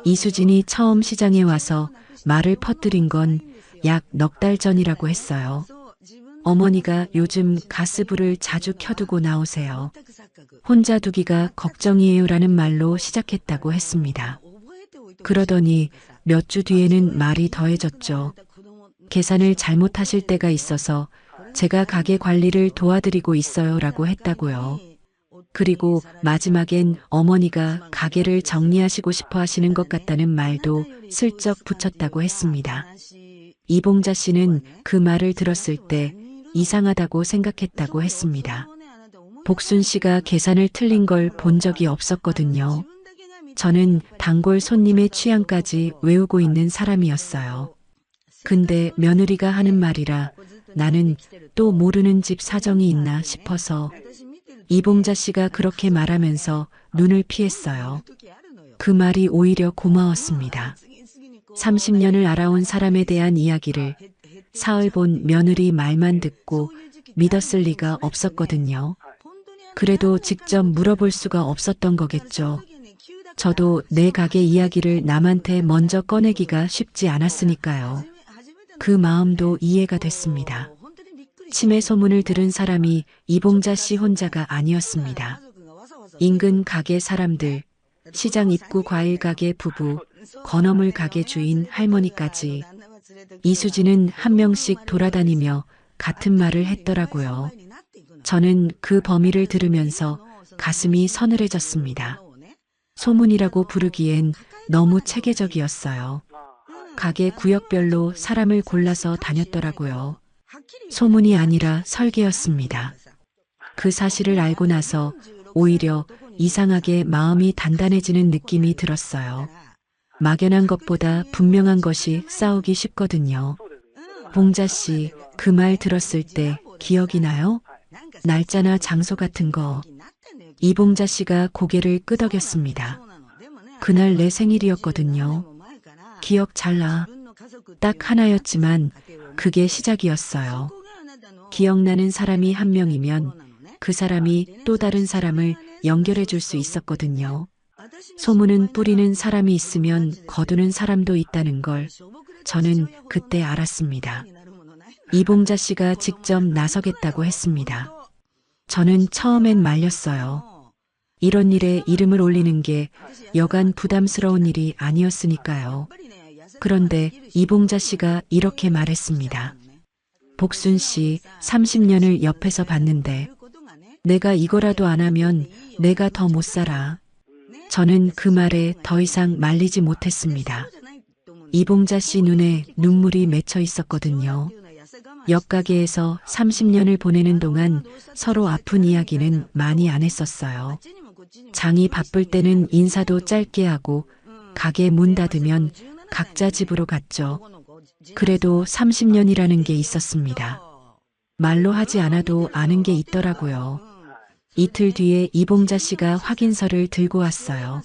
이수진이 처음 시장에 와서 말을 퍼뜨린 건 약 넉 달 전이라고 했어요. 어머니가 요즘 가스불을 자주 켜두고 나오세요. 혼자 두기가 걱정이에요라는 말로 시작했다고 했습니다. 그러더니 몇 주 뒤에는 말이 더해졌죠. 계산을 잘못하실 때가 있어서 제가 가게 관리를 도와드리고 있어요라고 했다고요. 그리고 마지막엔 어머니가 가게를 정리하시고 싶어 하시는 것 같다는 말도 슬쩍 붙였다고 했습니다. 이봉자 씨는 그 말을 들었을 때 이상하다고 생각했다고 했습니다. 복순 씨가 계산을 틀린 걸 본 적이 없었거든요. 저는 단골 손님의 취향까지 외우고 있는 사람이었어요. 근데 며느리가 하는 말이라 나는 또 모르는 집 사정이 있나 싶어서 이봉자 씨가 그렇게 말하면서 눈을 피했어요. 그 말이 오히려 고마웠습니다. 30년을 알아온 사람에 대한 이야기를 사흘 본 며느리 말만 듣고 믿었을 리가 없었거든요. 그래도 직접 물어볼 수가 없었던 거겠죠. 저도 내 가게 이야기를 남한테 먼저 꺼내기가 쉽지 않았으니까요. 그 마음도 이해가 됐습니다. 치매 소문을 들은 사람이 이봉자 씨 혼자가 아니었습니다. 인근 가게 사람들, 시장 입구 과일 가게 부부, 건어물 가게 주인 할머니까지 이수진은 한 명씩 돌아다니며 같은 말을 했더라고요. 저는 그 범위를 들으면서 가슴이 서늘해졌습니다. 소문이라고 부르기엔 너무 체계적이었어요. 가게 구역별로 사람을 골라서 다녔더라고요. 소문이 아니라 설계였습니다. 그 사실을 알고 나서 오히려 이상하게 마음이 단단해지는 느낌이 들었어요. 막연한 것보다 분명한 것이 싸우기 쉽거든요. 봉자 씨, 그 말 들었을 때 기억이 나요? 날짜나 장소 같은 거. 이봉자 씨가 고개를 끄덕였습니다. 그날 내 생일이었거든요. 기억 잘 나. 딱 하나였지만 그게 시작이었어요. 기억나는 사람이 한 명이면 그 사람이 또 다른 사람을 연결해 줄 수 있었거든요. 소문은 뿌리는 사람이 있으면 거두는 사람도 있다는 걸 저는 그때 알았습니다. 이봉자 씨가 직접 나서겠다고 했습니다. 저는 처음엔 말렸어요. 이런 일에 이름을 올리는 게 여간 부담스러운 일이 아니었으니까요. 그런데 이봉자 씨가 이렇게 말했습니다. 복순 씨, 30년을 옆에서 봤는데 내가 이거라도 안 하면 내가 더 못 살아. 저는 그 말에 더 이상 말리지 못했습니다. 이봉자 씨 눈에 눈물이 맺혀 있었거든요. 옆가게에서 30년을 보내는 동안 서로 아픈 이야기는 많이 안 했었어요. 장이 바쁠 때는 인사도 짧게 하고 가게 문 닫으면 각자 집으로 갔죠. 그래도 30년이라는 게 있었습니다. 말로 하지 않아도 아는 게 있더라고요. 이틀 뒤에 이봉자 씨가 확인서를 들고 왔어요.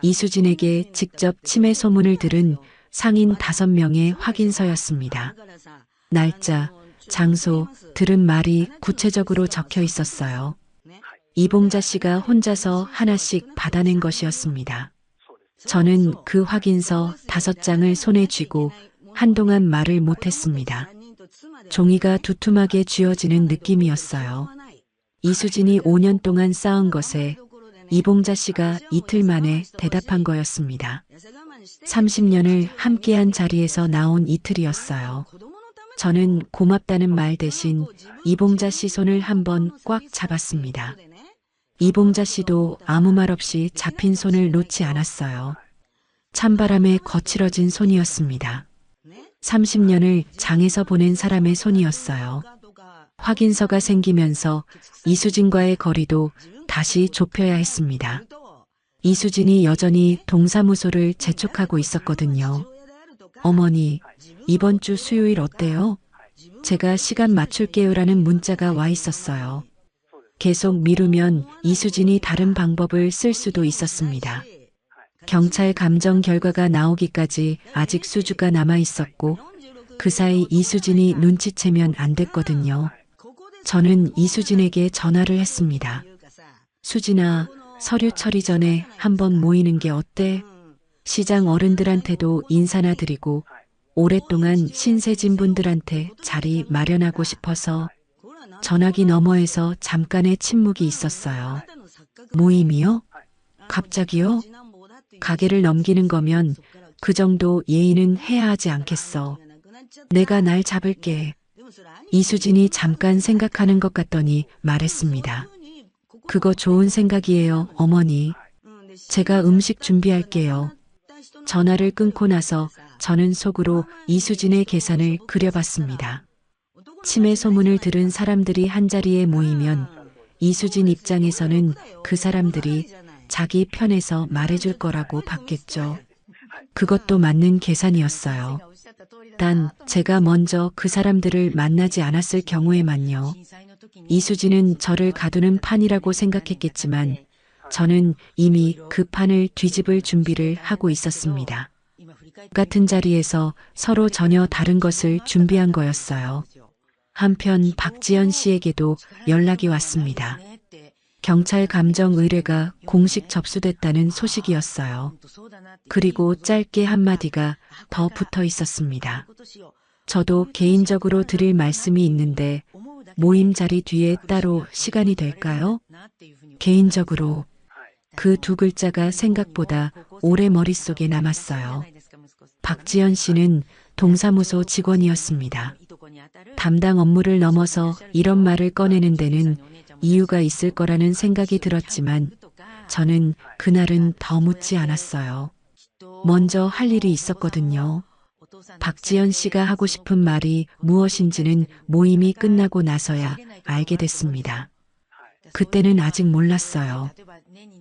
이수진에게 직접 치매 소문을 들은 상인 5명의 확인서였습니다. 날짜, 장소, 들은 말이 구체적으로 적혀 있었어요. 이봉자 씨가 혼자서 하나씩 받아낸 것이었습니다. 저는 그 확인서 5장을 손에 쥐고 한동안 말을 못했습니다. 종이가 두툼하게 쥐어지는 느낌이었어요. 이수진이 5년 동안 쌓은 것에 이봉자 씨가 이틀 만에 대답한 거였습니다. 30년을 함께한 자리에서 나온 이틀이었어요. 저는 고맙다는 말 대신 이봉자 씨 손을 한번 꽉 잡았습니다. 이봉자 씨도 아무 말 없이 잡힌 손을 놓지 않았어요. 찬바람에 거칠어진 손이었습니다. 30년을 장에서 보낸 사람의 손이었어요. 확인서가 생기면서 이수진과의 거리도 다시 좁혀야 했습니다. 이수진이 여전히 동사무소를 재촉하고 있었거든요. 어머니, 이번 주 수요일 어때요? 제가 시간 맞출게요라는 문자가 와 있었어요. 계속 미루면 이수진이 다른 방법을 쓸 수도 있었습니다. 경찰 감정 결과가 나오기까지 아직 수주가 남아 있었고 그 사이 이수진이 눈치채면 안 됐거든요. 저는 이수진에게 전화를 했습니다. 수진아, 서류 처리 전에 한번 모이는 게 어때? 시장 어른들한테도 인사나 드리고 오랫동안 신세진 분들한테 자리 마련하고 싶어서. 전화기 너머에서 잠깐의 침묵이 있었어요. 모임이요? 갑자기요? 가게를 넘기는 거면 그 정도 예의는 해야 하지 않겠어. 내가 날 잡을게. 이수진이 잠깐 생각하는 것 같더니 말했습니다. 그거 좋은 생각이에요, 어머니. 제가 음식 준비할게요. 전화를 끊고 나서 저는 속으로 이수진의 계산을 그려봤습니다. 치매 소문을 들은 사람들이 한자리에 모이면 이수진 입장에서는 그 사람들이 자기 편에서 말해줄 거라고 봤겠죠. 그것도 맞는 계산이었어요. 단 제가 먼저 그 사람들을 만나지 않았을 경우에만요. 이수진은 저를 가두는 판이라고 생각했겠지만 저는 이미 그 판을 뒤집을 준비를 하고 있었습니다. 같은 자리에서 서로 전혀 다른 것을 준비한 거였어요. 한편 박지연 씨에게도 연락이 왔습니다. 경찰 감정 의뢰가 공식 접수됐다는 소식이었어요. 그리고 짧게 한마디가 더 붙어 있었습니다. 저도 개인적으로 드릴 말씀이 있는데 모임 자리 뒤에 따로 시간이 될까요? 개인적으로. 그 두 글자가 생각보다 오래 머릿속에 남았어요. 박지연 씨는 동사무소 직원이었습니다. 담당 업무를 넘어서 이런 말을 꺼내는 데는 이유가 있을 거라는 생각이 들었지만 저는 그날은 더 묻지 않았어요. 먼저 할 일이 있었거든요. 박지연 씨가 하고 싶은 말이 무엇인지는 모임이 끝나고 나서야 알게 됐습니다. 그때는 아직 몰랐어요.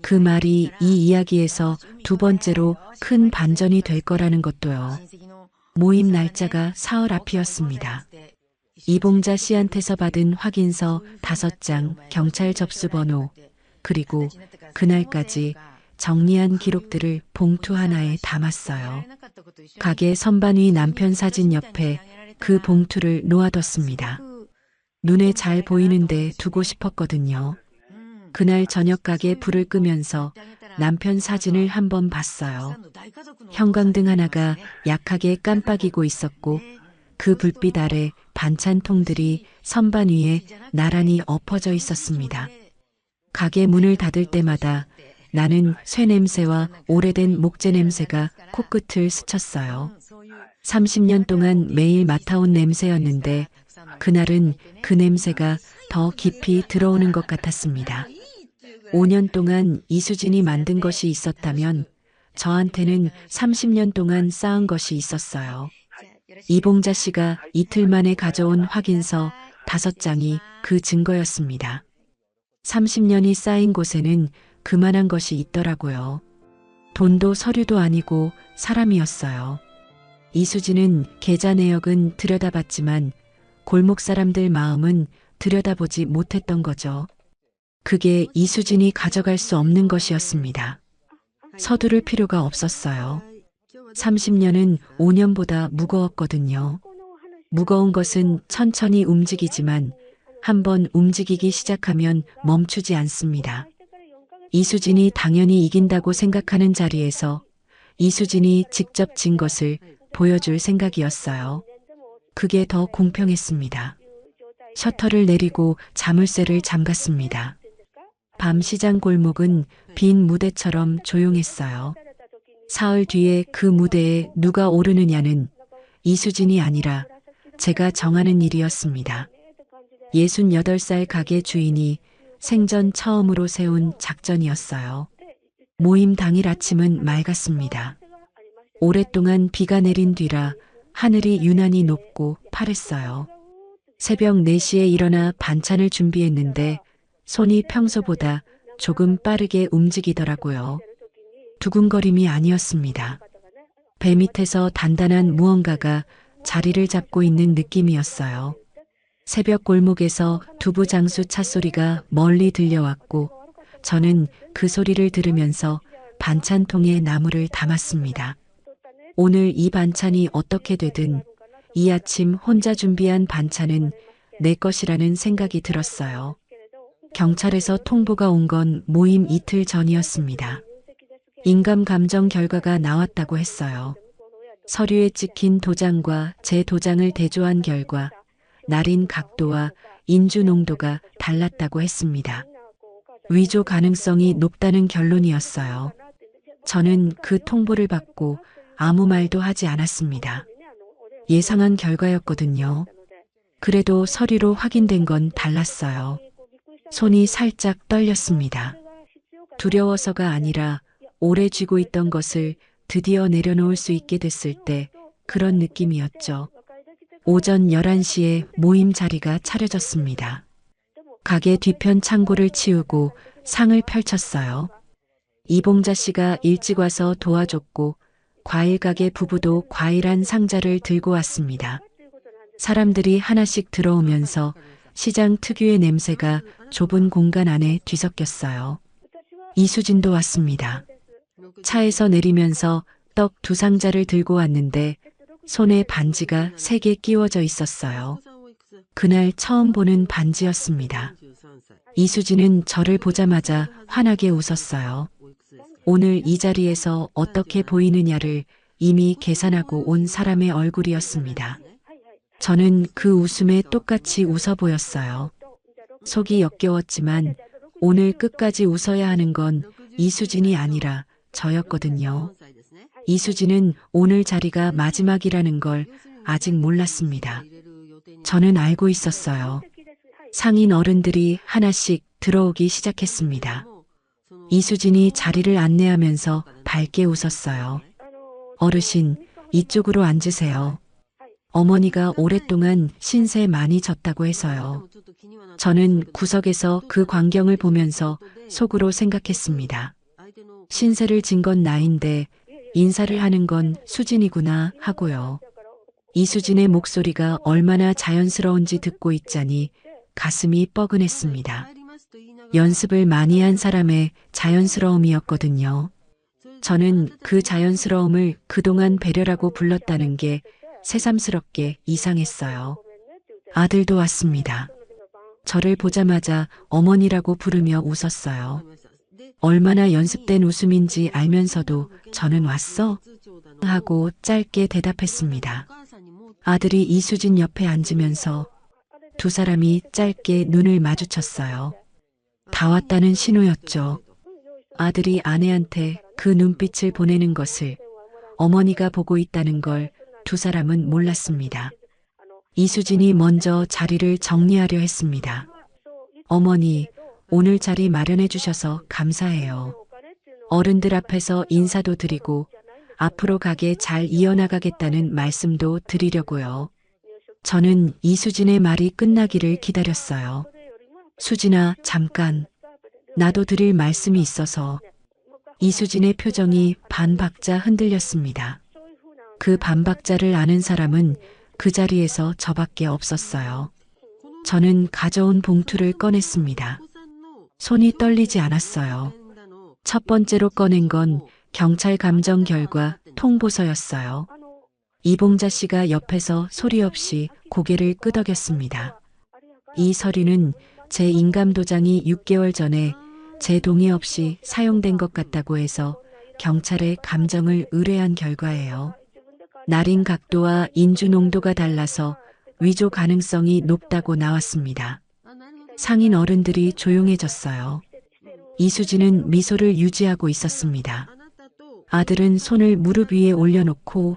그 말이 이 이야기에서 두 번째로 큰 반전이 될 거라는 것도요. 모임 날짜가 사흘 앞이었습니다. 이봉자 씨한테서 받은 확인서 5장, 경찰 접수번호, 그리고 그날까지 정리한 기록들을 봉투 하나에 담았어요. 가게 선반 위 남편 사진 옆에 그 봉투를 놓아뒀습니다. 눈에 잘 보이는데 두고 싶었거든요. 그날 저녁 가게 불을 끄면서 남편 사진을 한번 봤어요. 형광등 하나가 약하게 깜빡이고 있었고 그 불빛 아래 반찬통들이 선반 위에 나란히 엎어져 있었습니다. 가게 문을 닫을 때마다 나는 쇠 냄새와 오래된 목재 냄새가 코끝을 스쳤어요. 30년 동안 매일 맡아온 냄새였는데 그날은 그 냄새가 더 깊이 들어오는 것 같았습니다. 5년 동안 이수진이 만든 것이 있었다면 저한테는 30년 동안 쌓은 것이 있었어요. 이봉자 씨가 이틀 만에 가져온 확인서 5장이 그 증거였습니다. 30년이 쌓인 곳에는 그만한 것이 있더라고요. 돈도 서류도 아니고 사람이었어요. 이수진은 계좌 내역은 들여다봤지만 골목 사람들 마음은 들여다보지 못했던 거죠. 그게 이수진이 가져갈 수 없는 것이었습니다. 서두를 필요가 없었어요. 30년은 5년보다 무거웠거든요. 무거운 것은 천천히 움직이지만 한번 움직이기 시작하면 멈추지 않습니다. 이수진이 당연히 이긴다고 생각하는 자리에서 이수진이 직접 진 것을 보여줄 생각이었어요. 그게 더 공평했습니다. 셔터를 내리고 자물쇠를 잠갔습니다. 밤 시장 골목은 빈 무대처럼 조용했어요. 사흘 뒤에 그 무대에 누가 오르느냐는 이수진이 아니라 제가 정하는 일이었습니다. 68살 가게 주인이 생전 처음으로 세운 작전이었어요. 모임 당일 아침은 맑았습니다. 오랫동안 비가 내린 뒤라 하늘이 유난히 높고 파랬어요. 새벽 4시에 일어나 반찬을 준비했는데 손이 평소보다 조금 빠르게 움직이더라고요. 두근거림이 아니었습니다. 배 밑에서 단단한 무언가가 자리를 잡고 있는 느낌이었어요. 새벽 골목에서 두부 장수 찻소리가 멀리 들려왔고 저는 그 소리를 들으면서 반찬통에 나물을 담았습니다. 오늘 이 반찬이 어떻게 되든 이 아침 혼자 준비한 반찬은 내 것이라는 생각이 들었어요. 경찰에서 통보가 온 건 모임 이틀 전이었습니다. 인감 감정 결과가 나왔다고 했어요. 서류에 찍힌 도장과 제 도장을 대조한 결과 날인 각도와 인주 농도가 달랐다고 했습니다. 위조 가능성이 높다는 결론이었어요. 저는 그 통보를 받고 아무 말도 하지 않았습니다. 예상한 결과였거든요. 그래도 서류로 확인된 건 달랐어요. 손이 살짝 떨렸습니다. 두려워서가 아니라 오래 쥐고 있던 것을 드디어 내려놓을 수 있게 됐을 때 그런 느낌이었죠. 오전 11시에 모임 자리가 차려졌습니다. 가게 뒤편 창고를 치우고 상을 펼쳤어요. 이봉자 씨가 일찍 와서 도와줬고 과일 가게 부부도 과일 한 상자를 들고 왔습니다. 사람들이 하나씩 들어오면서 시장 특유의 냄새가 좁은 공간 안에 뒤섞였어요. 이수진도 왔습니다. 차에서 내리면서 떡 2상자를 들고 왔는데 손에 반지가 3개 끼워져 있었어요. 그날 처음 보는 반지였습니다. 이수진은 저를 보자마자 환하게 웃었어요. 오늘 이 자리에서 어떻게 보이느냐를 이미 계산하고 온 사람의 얼굴이었습니다. 저는 그 웃음에 똑같이 웃어 보였어요. 속이 역겨웠지만 오늘 끝까지 웃어야 하는 건 이수진이 아니라 저였거든요. 이수진은 오늘 자리가 마지막이라는 걸 아직 몰랐습니다. 저는 알고 있었어요. 상인 어른들이 하나씩 들어오기 시작했습니다. 이수진이 자리를 안내하면서 밝게 웃었어요. 어르신, 이쪽으로 앉으세요. 어머니가 오랫동안 신세 많이 졌다고 해서요. 저는 구석에서 그 광경을 보면서 속으로 생각했습니다. 신세를 진 건 나인데 인사를 하는 건 수진이구나 하고요. 이수진의 목소리가 얼마나 자연스러운지 듣고 있자니 가슴이 뻐근했습니다. 연습을 많이 한 사람의 자연스러움이었거든요. 저는 그 자연스러움을 그동안 배려라고 불렀다는 게 새삼스럽게 이상했어요. 아들도 왔습니다. 저를 보자마자 어머니라고 부르며 웃었어요. 얼마나 연습된 웃음인지 알면서도 저는 왔어? 하고 짧게 대답했습니다. 아들이 이수진 옆에 앉으면서 두 사람이 짧게 눈을 마주쳤어요. 다 왔다는 신호였죠. 아들이 아내한테 그 눈빛을 보내는 것을 어머니가 보고 있다는 걸 두 사람은 몰랐습니다. 이수진이 먼저 자리를 정리하려 했습니다. 어머니, 오늘 자리 마련해 주셔서 감사해요. 어른들 앞에서 인사도 드리고 앞으로 가게 잘 이어나가겠다는 말씀도 드리려고요. 저는 이수진의 말이 끝나기를 기다렸어요. 수진아, 잠깐. 나도 드릴 말씀이 있어서. 이수진의 표정이 반박자 흔들렸습니다. 그 반박자를 아는 사람은 그 자리에서 저밖에 없었어요. 저는 가져온 봉투를 꺼냈습니다. 손이 떨리지 않았어요. 첫 번째로 꺼낸 건 경찰 감정 결과 통보서였어요. 이봉자 씨가 옆에서 소리 없이 고개를 끄덕였습니다. 이 서류는 제 인감도장이 6개월 전에 제 동의 없이 사용된 것 같다고 해서 경찰에 감정을 의뢰한 결과예요. 날인 각도와 인주 농도가 달라서 위조 가능성이 높다고 나왔습니다. 상인 어른들이 조용해졌어요. 이수진은 미소를 유지하고 있었습니다. 아들은 손을 무릎 위에 올려놓고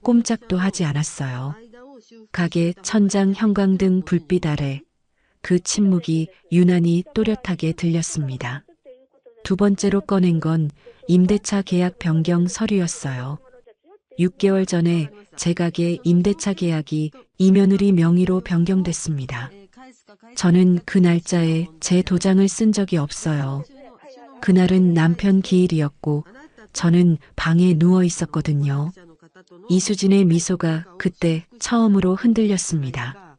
꼼짝도 하지 않았어요. 가게 천장 형광등 불빛 아래 그 침묵이 유난히 또렷하게 들렸습니다. 두 번째로 꺼낸 건 임대차 계약 변경 서류였어요. 6개월 전에 제 가게 임대차 계약이 이며느리 명의로 변경됐습니다. 저는 그 날짜에 제 도장을 쓴 적이 없어요. 그날은 남편 기일이었고 저는 방에 누워 있었거든요. 이수진의 미소가 그때 처음으로 흔들렸습니다.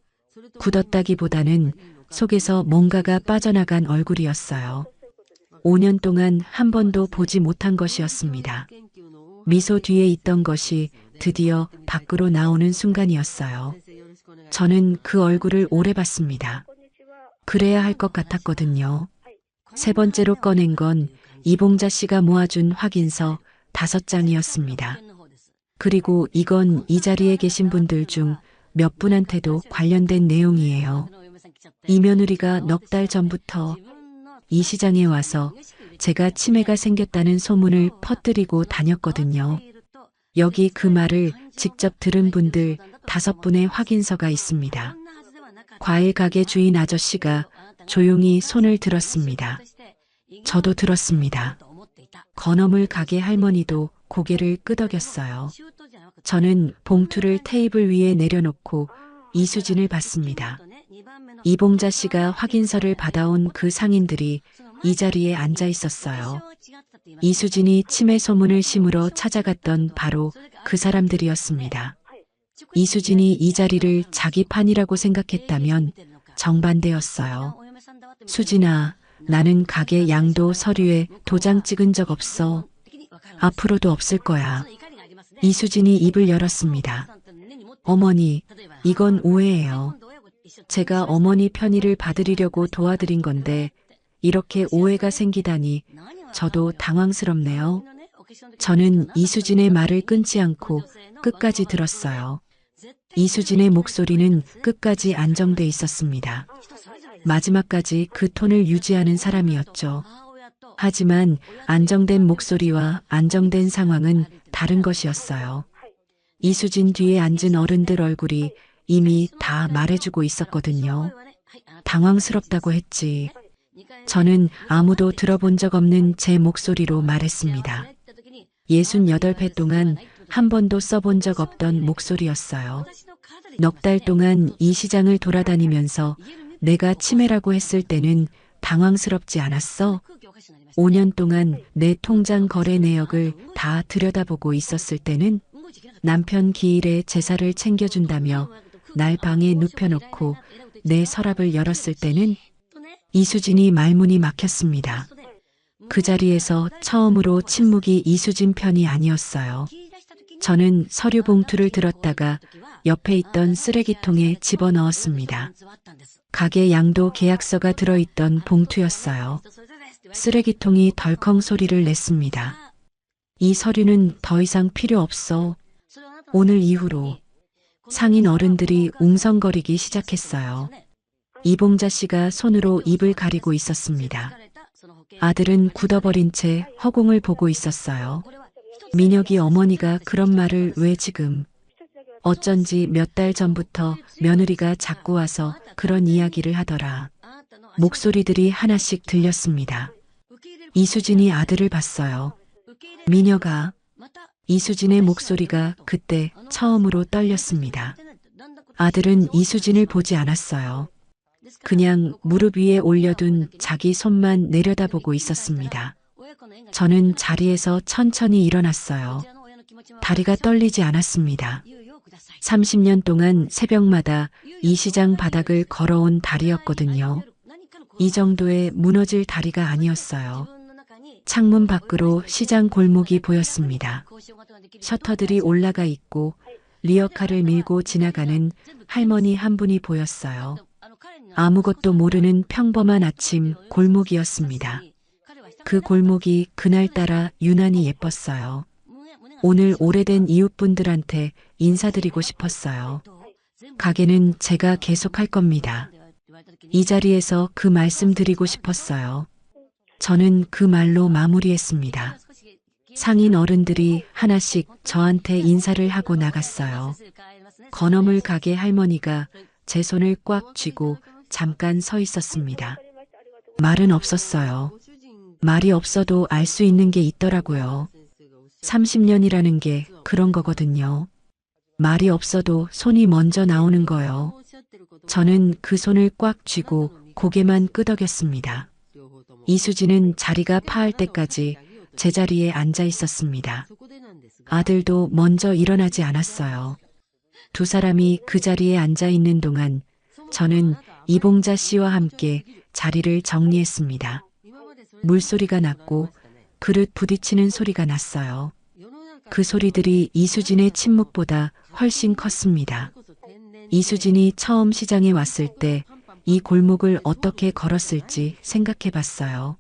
굳었다기보다는 속에서 뭔가가 빠져나간 얼굴이었어요. 5년 동안 한 번도 보지 못한 것이었습니다. 미소 뒤에 있던 것이 드디어 밖으로 나오는 순간이었어요. 저는 그 얼굴을 오래 봤습니다. 그래야 할 것 같았거든요. 세 번째로 꺼낸 건 이봉자 씨가 모아준 확인서 5장이었습니다. 그리고 이건 이 자리에 계신 분들 중 몇 분한테도 관련된 내용이에요. 이며느리가 넉 달 전부터 이 시장에 와서 제가 치매가 생겼다는 소문을 퍼뜨리고 다녔거든요. 여기 그 말을 직접 들은 분들 5분의 확인서가 있습니다. 과일 가게 주인 아저씨가 조용히 손을 들었습니다. 저도 들었습니다. 건어물 가게 할머니도 고개를 끄덕였어요. 저는 봉투를 테이블 위에 내려놓고 이수진을 봤습니다. 이봉자 씨가 확인서를 받아온 그 상인들이 이 자리에 앉아 있었어요. 이수진이 치매 소문을 심으러 찾아갔던 바로 그 사람들이었습니다. 이수진이 이 자리를 자기 판이라고 생각했다면 정반대였어요. 수진아, 나는 가게 양도 서류에 도장 찍은 적 없어. 앞으로도 없을 거야. 이수진이 입을 열었습니다. 어머니, 이건 오해예요. 제가 어머니 편의를 받으려고 도와드린 건데 이렇게 오해가 생기다니 저도 당황스럽네요. 저는 이수진의 말을 끊지 않고 끝까지 들었어요. 이수진의 목소리는 끝까지 안정돼 있었습니다. 마지막까지 그 톤을 유지하는 사람이었죠. 하지만 안정된 목소리와 안정된 상황은 다른 것이었어요. 이수진 뒤에 앉은 어른들 얼굴이 이미 다 말해주고 있었거든요. 당황스럽다고 했지. 저는 아무도 들어본 적 없는 제 목소리로 말했습니다. 68회 동안 한 번도 써본 적 없던 목소리였어요. 넉 달 동안 이 시장을 돌아다니면서 내가 치매라고 했을 때는 당황스럽지 않았어? 5년 동안 내 통장 거래 내역을 다 들여다보고 있었을 때는 남편 기일에 제사를 챙겨준다며 날 방에 눕혀놓고 내 서랍을 열었을 때는 이수진이 말문이 막혔습니다. 그 자리에서 처음으로 침묵이 이수진 편이 아니었어요. 저는 서류 봉투를 들었다가 옆에 있던 쓰레기통에 집어넣었습니다. 가게 양도 계약서가 들어있던 봉투였어요. 쓰레기통이 덜컹 소리를 냈습니다. 이 서류는 더 이상 필요 없어. 오늘 이후로 상인 어른들이 웅성거리기 시작했어요. 이봉자 씨가 손으로 입을 가리고 있었습니다. 아들은 굳어버린 채 허공을 보고 있었어요. 민혁이 어머니가 그런 말을 왜 지금? 어쩐지 몇 달 전부터 며느리가 자꾸 와서 그런 이야기를 하더라. 목소리들이 하나씩 들렸습니다. 이수진이 아들을 봤어요. 민혁아. 이수진의 목소리가 그때 처음으로 떨렸습니다. 아들은 이수진을 보지 않았어요. 그냥 무릎 위에 올려둔 자기 손만 내려다보고 있었습니다. 저는 자리에서 천천히 일어났어요. 다리가 떨리지 않았습니다. 30년 동안 새벽마다 이 시장 바닥을 걸어온 다리였거든요. 이 정도의 무너질 다리가 아니었어요. 창문 밖으로 시장 골목이 보였습니다. 셔터들이 올라가 있고 리어카를 밀고 지나가는 할머니 한 분이 보였어요. 아무것도 모르는 평범한 아침 골목이었습니다. 그 골목이 그날따라 유난히 예뻤어요. 오늘 오래된 이웃분들한테 인사드리고 싶었어요. 가게는 제가 계속할 겁니다. 이 자리에서 그 말씀 드리고 싶었어요. 저는 그 말로 마무리했습니다. 상인 어른들이 하나씩 저한테 인사를 하고 나갔어요. 건어물 가게 할머니가 제 손을 꽉 쥐고 잠깐 서 있었습니다. 말은 없었어요. 말이 없어도 알 수 있는 게 있더라고요. 30년이라는 게 그런 거거든요. 말이 없어도 손이 먼저 나오는 거요. 저는 그 손을 꽉 쥐고 고개만 끄덕였습니다. 이수진은 자리가 파할 때까지 제자리에 앉아 있었습니다. 아들도 먼저 일어나지 않았어요. 두 사람이 그 자리에 앉아 있는 동안 저는 이봉자 씨와 함께 자리를 정리했습니다. 물소리가 났고 그릇 부딪히는 소리가 났어요. 그 소리들이 이수진의 침묵보다 훨씬 컸습니다. 이수진이 처음 시장에 왔을 때 이 골목을 어떻게 걸었을지 생각해 봤어요.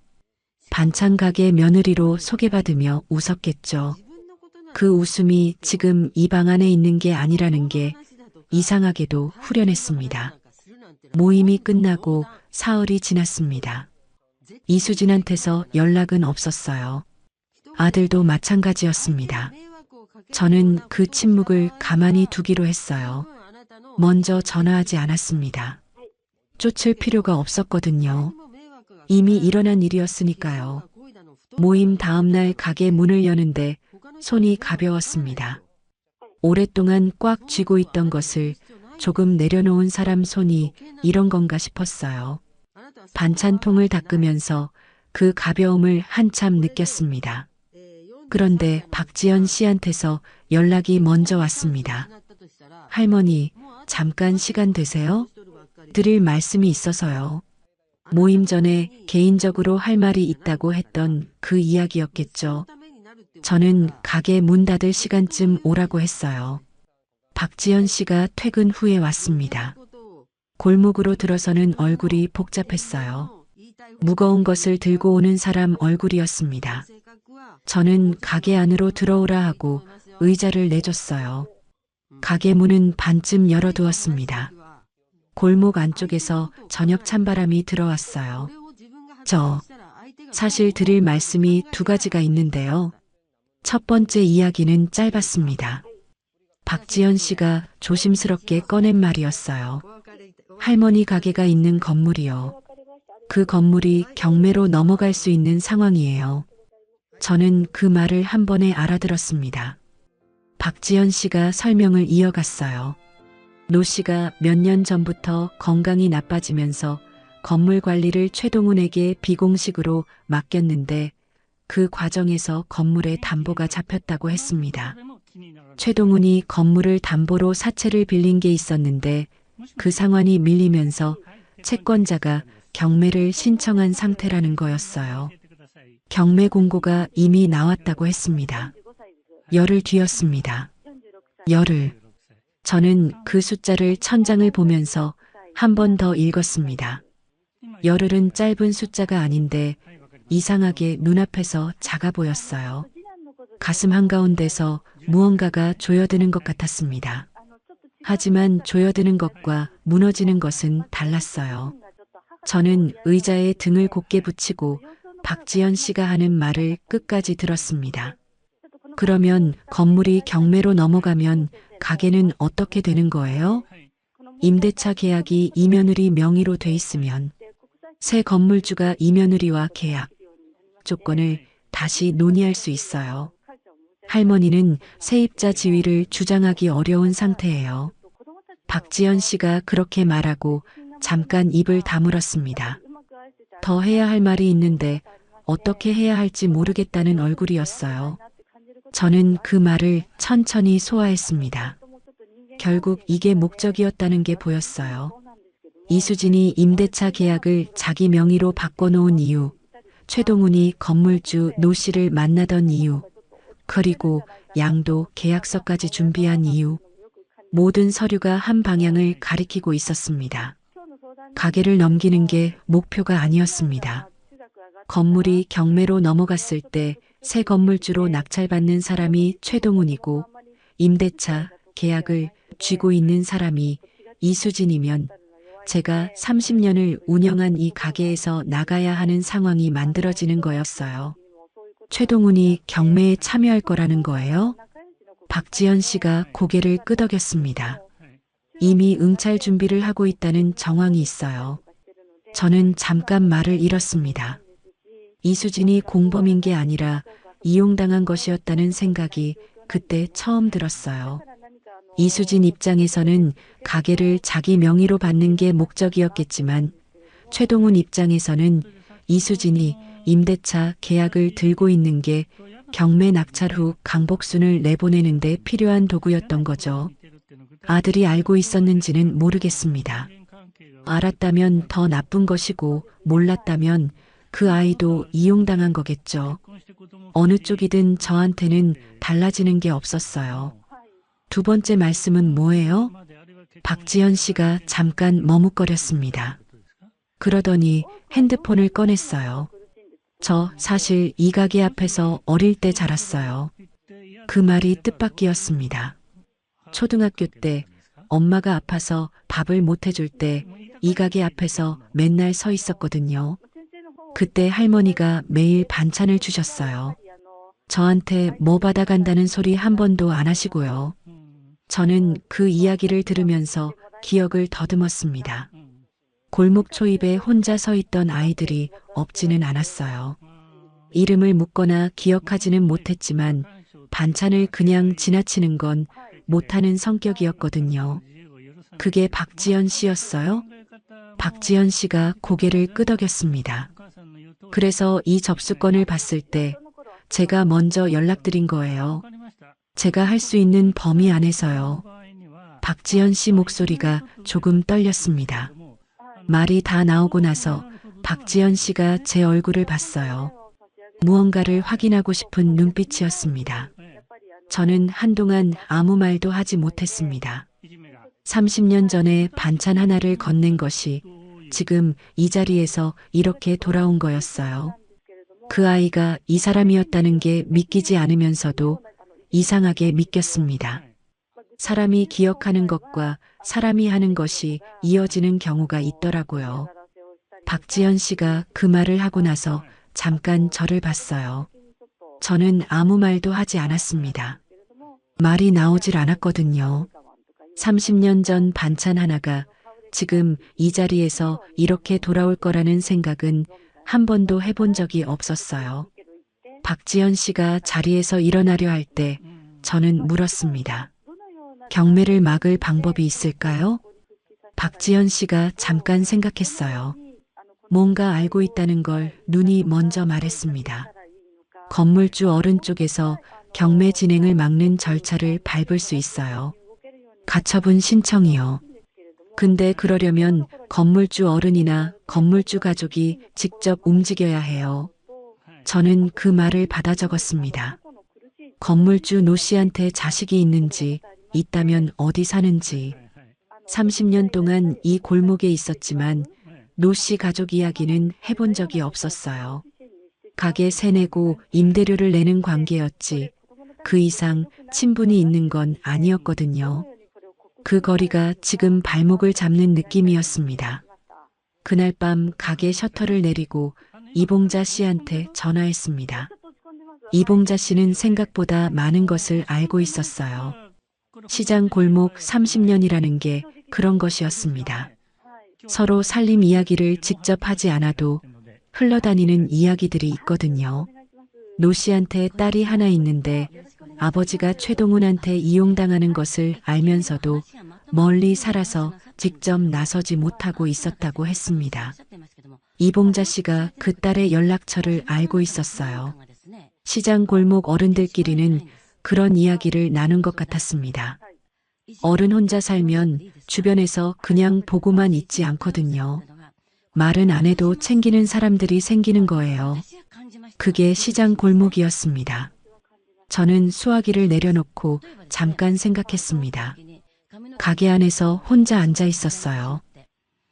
반찬 가게 며느리로 소개받으며 웃었겠죠. 그 웃음이 지금 이 방 안에 있는 게 아니라는 게 이상하게도 후련했습니다. 모임이 끝나고 사흘이 지났습니다. 이수진한테서 연락은 없었어요. 아들도 마찬가지였습니다. 저는 그 침묵을 가만히 두기로 했어요. 먼저 전화하지 않았습니다. 쫓을 필요가 없었거든요. 이미 일어난 일이었으니까요. 모임 다음날 가게 문을 여는데 손이 가벼웠습니다. 오랫동안 꽉 쥐고 있던 것을 조금 내려놓은 사람 손이 이런 건가 싶었어요. 반찬통을 닦으면서 그 가벼움을 한참 느꼈습니다. 그런데 박지연 씨한테서 연락이 먼저 왔습니다. 할머니, 잠깐 시간 되세요? 드릴 말씀이 있어서요. 모임 전에 개인적으로 할 말이 있다고 했던 그 이야기였겠죠. 저는 가게 문 닫을 시간쯤 오라고 했어요. 박지연 씨가 퇴근 후에 왔습니다. 골목으로 들어서는 얼굴이 복잡했어요. 무거운 것을 들고 오는 사람 얼굴이었습니다. 저는 가게 안으로 들어오라 하고 의자를 내줬어요. 가게 문은 반쯤 열어두었습니다. 골목 안쪽에서 저녁 찬바람이 들어왔어요. 사실 드릴 말씀이 두 가지가 있는데요. 첫 번째 이야기는 짧았습니다. 박지연 씨가 조심스럽게 꺼낸 말이었어요. 할머니 가게가 있는 건물이요. 그 건물이 경매로 넘어갈 수 있는 상황이에요. 저는 그 말을 한 번에 알아들었습니다. 박지연 씨가 설명을 이어갔어요. 노 씨가 몇 년 전부터 건강이 나빠지면서 건물 관리를 최동훈에게 비공식으로 맡겼는데 그 과정에서 건물에 담보가 잡혔다고 했습니다. 최동훈이 건물을 담보로 사채를 빌린 게 있었는데 그 상환이 밀리면서 채권자가 경매를 신청한 상태라는 거였어요. 경매 공고가 이미 나왔다고 했습니다. 열흘 뒤였습니다. 열흘. 저는 그 숫자를 천장을 보면서 한 번 더 읽었습니다. 열흘은 짧은 숫자가 아닌데 이상하게 눈앞에서 작아 보였어요. 가슴 한가운데서 무언가가 조여드는 것 같았습니다. 하지만 조여드는 것과 무너지는 것은 달랐어요. 저는 의자에 등을 곧게 붙이고 박지연 씨가 하는 말을 끝까지 들었습니다. 그러면 건물이 경매로 넘어가면 가게는 어떻게 되는 거예요? 임대차 계약이 이며느리 명의로 돼 있으면 새 건물주가 이며느리와 계약 조건을 다시 논의할 수 있어요. 할머니는 세입자 지위를 주장하기 어려운 상태예요. 박지연 씨가 그렇게 말하고 잠깐 입을 다물었습니다. 더 해야 할 말이 있는데 어떻게 해야 할지 모르겠다는 얼굴이었어요. 저는 그 말을 천천히 소화했습니다. 결국 이게 목적이었다는 게 보였어요. 이수진이 임대차 계약을 자기 명의로 바꿔놓은 이유, 최동훈이 건물주 노 씨를 만나던 이유, 그리고 양도 계약서까지 준비한 이유, 모든 서류가 한 방향을 가리키고 있었습니다. 가게를 넘기는 게 목표가 아니었습니다. 건물이 경매로 넘어갔을 때 새 건물주로 낙찰받는 사람이 최동훈이고 임대차 계약을 쥐고 있는 사람이 이수진이면 제가 30년을 운영한 이 가게에서 나가야 하는 상황이 만들어지는 거였어요. 최동훈이 경매에 참여할 거라는 거예요? 박지연 씨가 고개를 끄덕였습니다. 이미 응찰 준비를 하고 있다는 정황이 있어요. 저는 잠깐 말을 잃었습니다. 이수진이 공범인 게 아니라 이용당한 것이었다는 생각이 그때 처음 들었어요. 이수진 입장에서는 가게를 자기 명의로 받는 게 목적이었겠지만 최동훈 입장에서는 이수진이 임대차 계약을 들고 있는 게 경매 낙찰 후 강복순을 내보내는 데 필요한 도구였던 거죠. 아들이 알고 있었는지는 모르겠습니다. 알았다면 더 나쁜 것이고 몰랐다면 그 아이도 이용당한 거겠죠. 어느 쪽이든 저한테는 달라지는 게 없었어요. 두 번째 말씀은 뭐예요? 박지현 씨가 잠깐 머뭇거렸습니다. 그러더니 핸드폰을 꺼냈어요. 저 사실 이 가게 앞에서 어릴 때 자랐어요. 그 말이 뜻밖이었습니다. 초등학교 때 엄마가 아파서 밥을 못 해줄 때 이 가게 앞에서 맨날 서 있었거든요. 그때 할머니가 매일 반찬을 주셨어요. 저한테 뭐 받아간다는 소리 한 번도 안 하시고요. 저는 그 이야기를 들으면서 기억을 더듬었습니다. 골목 초입에 혼자 서 있던 아이들이 없지는 않았어요. 이름을 묻거나 기억하지는 못했지만 반찬을 그냥 지나치는 건 못하는 성격이었거든요. 그게 박지연 씨였어요? 박지연 씨가 고개를 끄덕였습니다. 그래서 이 접수권을 봤을 때 제가 먼저 연락드린 거예요. 제가 할 수 있는 범위 안에서요. 박지연 씨 목소리가 조금 떨렸습니다. 말이 다 나오고 나서 박지연 씨가 제 얼굴을 봤어요. 무언가를 확인하고 싶은 눈빛이었습니다. 저는 한동안 아무 말도 하지 못했습니다. 30년 전에 반찬 하나를 건넨 것이 지금 이 자리에서 이렇게 돌아온 거였어요. 그 아이가 이 사람이었다는 게 믿기지 않으면서도 이상하게 믿겼습니다. 사람이 기억하는 것과 사람이 하는 것이 이어지는 경우가 있더라고요. 박지연 씨가 그 말을 하고 나서 잠깐 저를 봤어요. 저는 아무 말도 하지 않았습니다. 말이 나오질 않았거든요. 30년 전 반찬 하나가 지금 이 자리에서 이렇게 돌아올 거라는 생각은 한 번도 해본 적이 없었어요. 박지연 씨가 자리에서 일어나려 할 때 저는 물었습니다. 경매를 막을 방법이 있을까요? 박지연 씨가 잠깐 생각했어요. 뭔가 알고 있다는 걸 눈이 먼저 말했습니다. 건물주 어른 쪽에서 경매 진행을 막는 절차를 밟을 수 있어요. 가처분 신청이요. 근데 그러려면 건물주 어른이나 건물주 가족이 직접 움직여야 해요. 저는 그 말을 받아 적었습니다. 건물주 노 씨한테 자식이 있는지, 있다면 어디 사는지. 30년 동안 이 골목에 있었지만 노 씨 가족 이야기는 해본 적이 없었어요. 가게 세내고 임대료를 내는 관계였지 그 이상 친분이 있는 건 아니었거든요. 그 거리가 지금 발목을 잡는 느낌이었습니다. 그날 밤 가게 셔터를 내리고 이봉자 씨한테 전화했습니다. 이봉자 씨는 생각보다 많은 것을 알고 있었어요. 시장 골목 30년이라는 게 그런 것이었습니다. 서로 살림 이야기를 직접 하지 않아도 흘러다니는 이야기들이 있거든요. 노 씨한테 딸이 하나 있는데 아버지가 최동훈한테 이용당하는 것을 알면서도 멀리 살아서 직접 나서지 못하고 있었다고 했습니다. 이봉자 씨가 그 딸의 연락처를 알고 있었어요. 시장 골목 어른들끼리는 그런 이야기를 나눈 것 같았습니다. 어른 혼자 살면 주변에서 그냥 보고만 있지 않거든요. 말은 안 해도 챙기는 사람들이 생기는 거예요. 그게 시장 골목이었습니다. 저는 수화기를 내려놓고 잠깐 생각했습니다. 가게 안에서 혼자 앉아 있었어요.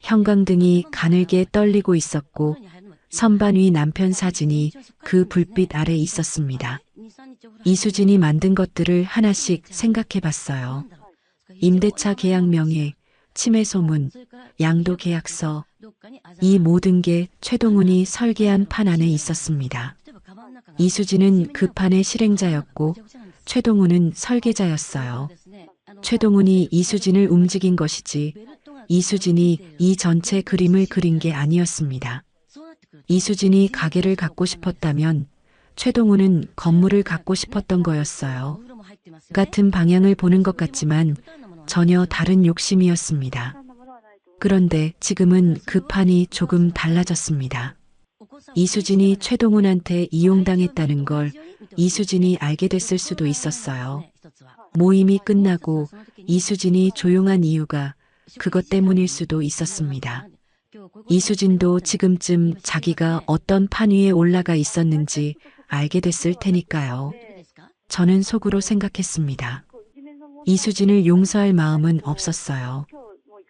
형광등이 가늘게 떨리고 있었고 선반 위 남편 사진이 그 불빛 아래 있었습니다. 이수진이 만든 것들을 하나씩 생각해 봤어요. 임대차 계약 명예, 침해 소문, 양도 계약서, 이 모든 게 최동훈이 설계한 판 안에 있었습니다. 이수진은 그 판의 실행자였고 최동훈은 설계자였어요. 최동훈이 이수진을 움직인 것이지 이수진이 이 전체 그림을 그린 게 아니었습니다. 이수진이 가게를 갖고 싶었다면 최동훈은 건물을 갖고 싶었던 거였어요. 같은 방향을 보는 것 같지만 전혀 다른 욕심이었습니다. 그런데 지금은 그 판이 조금 달라졌습니다. 이수진이 최동훈한테 이용당했다는 걸 이수진이 알게 됐을 수도 있었어요. 모임이 끝나고 이수진이 조용한 이유가 그것 때문일 수도 있었습니다. 이수진도 지금쯤 자기가 어떤 판 위에 올라가 있었는지 알게 됐을 테니까요. 저는 속으로 생각했습니다. 이수진을 용서할 마음은 없었어요.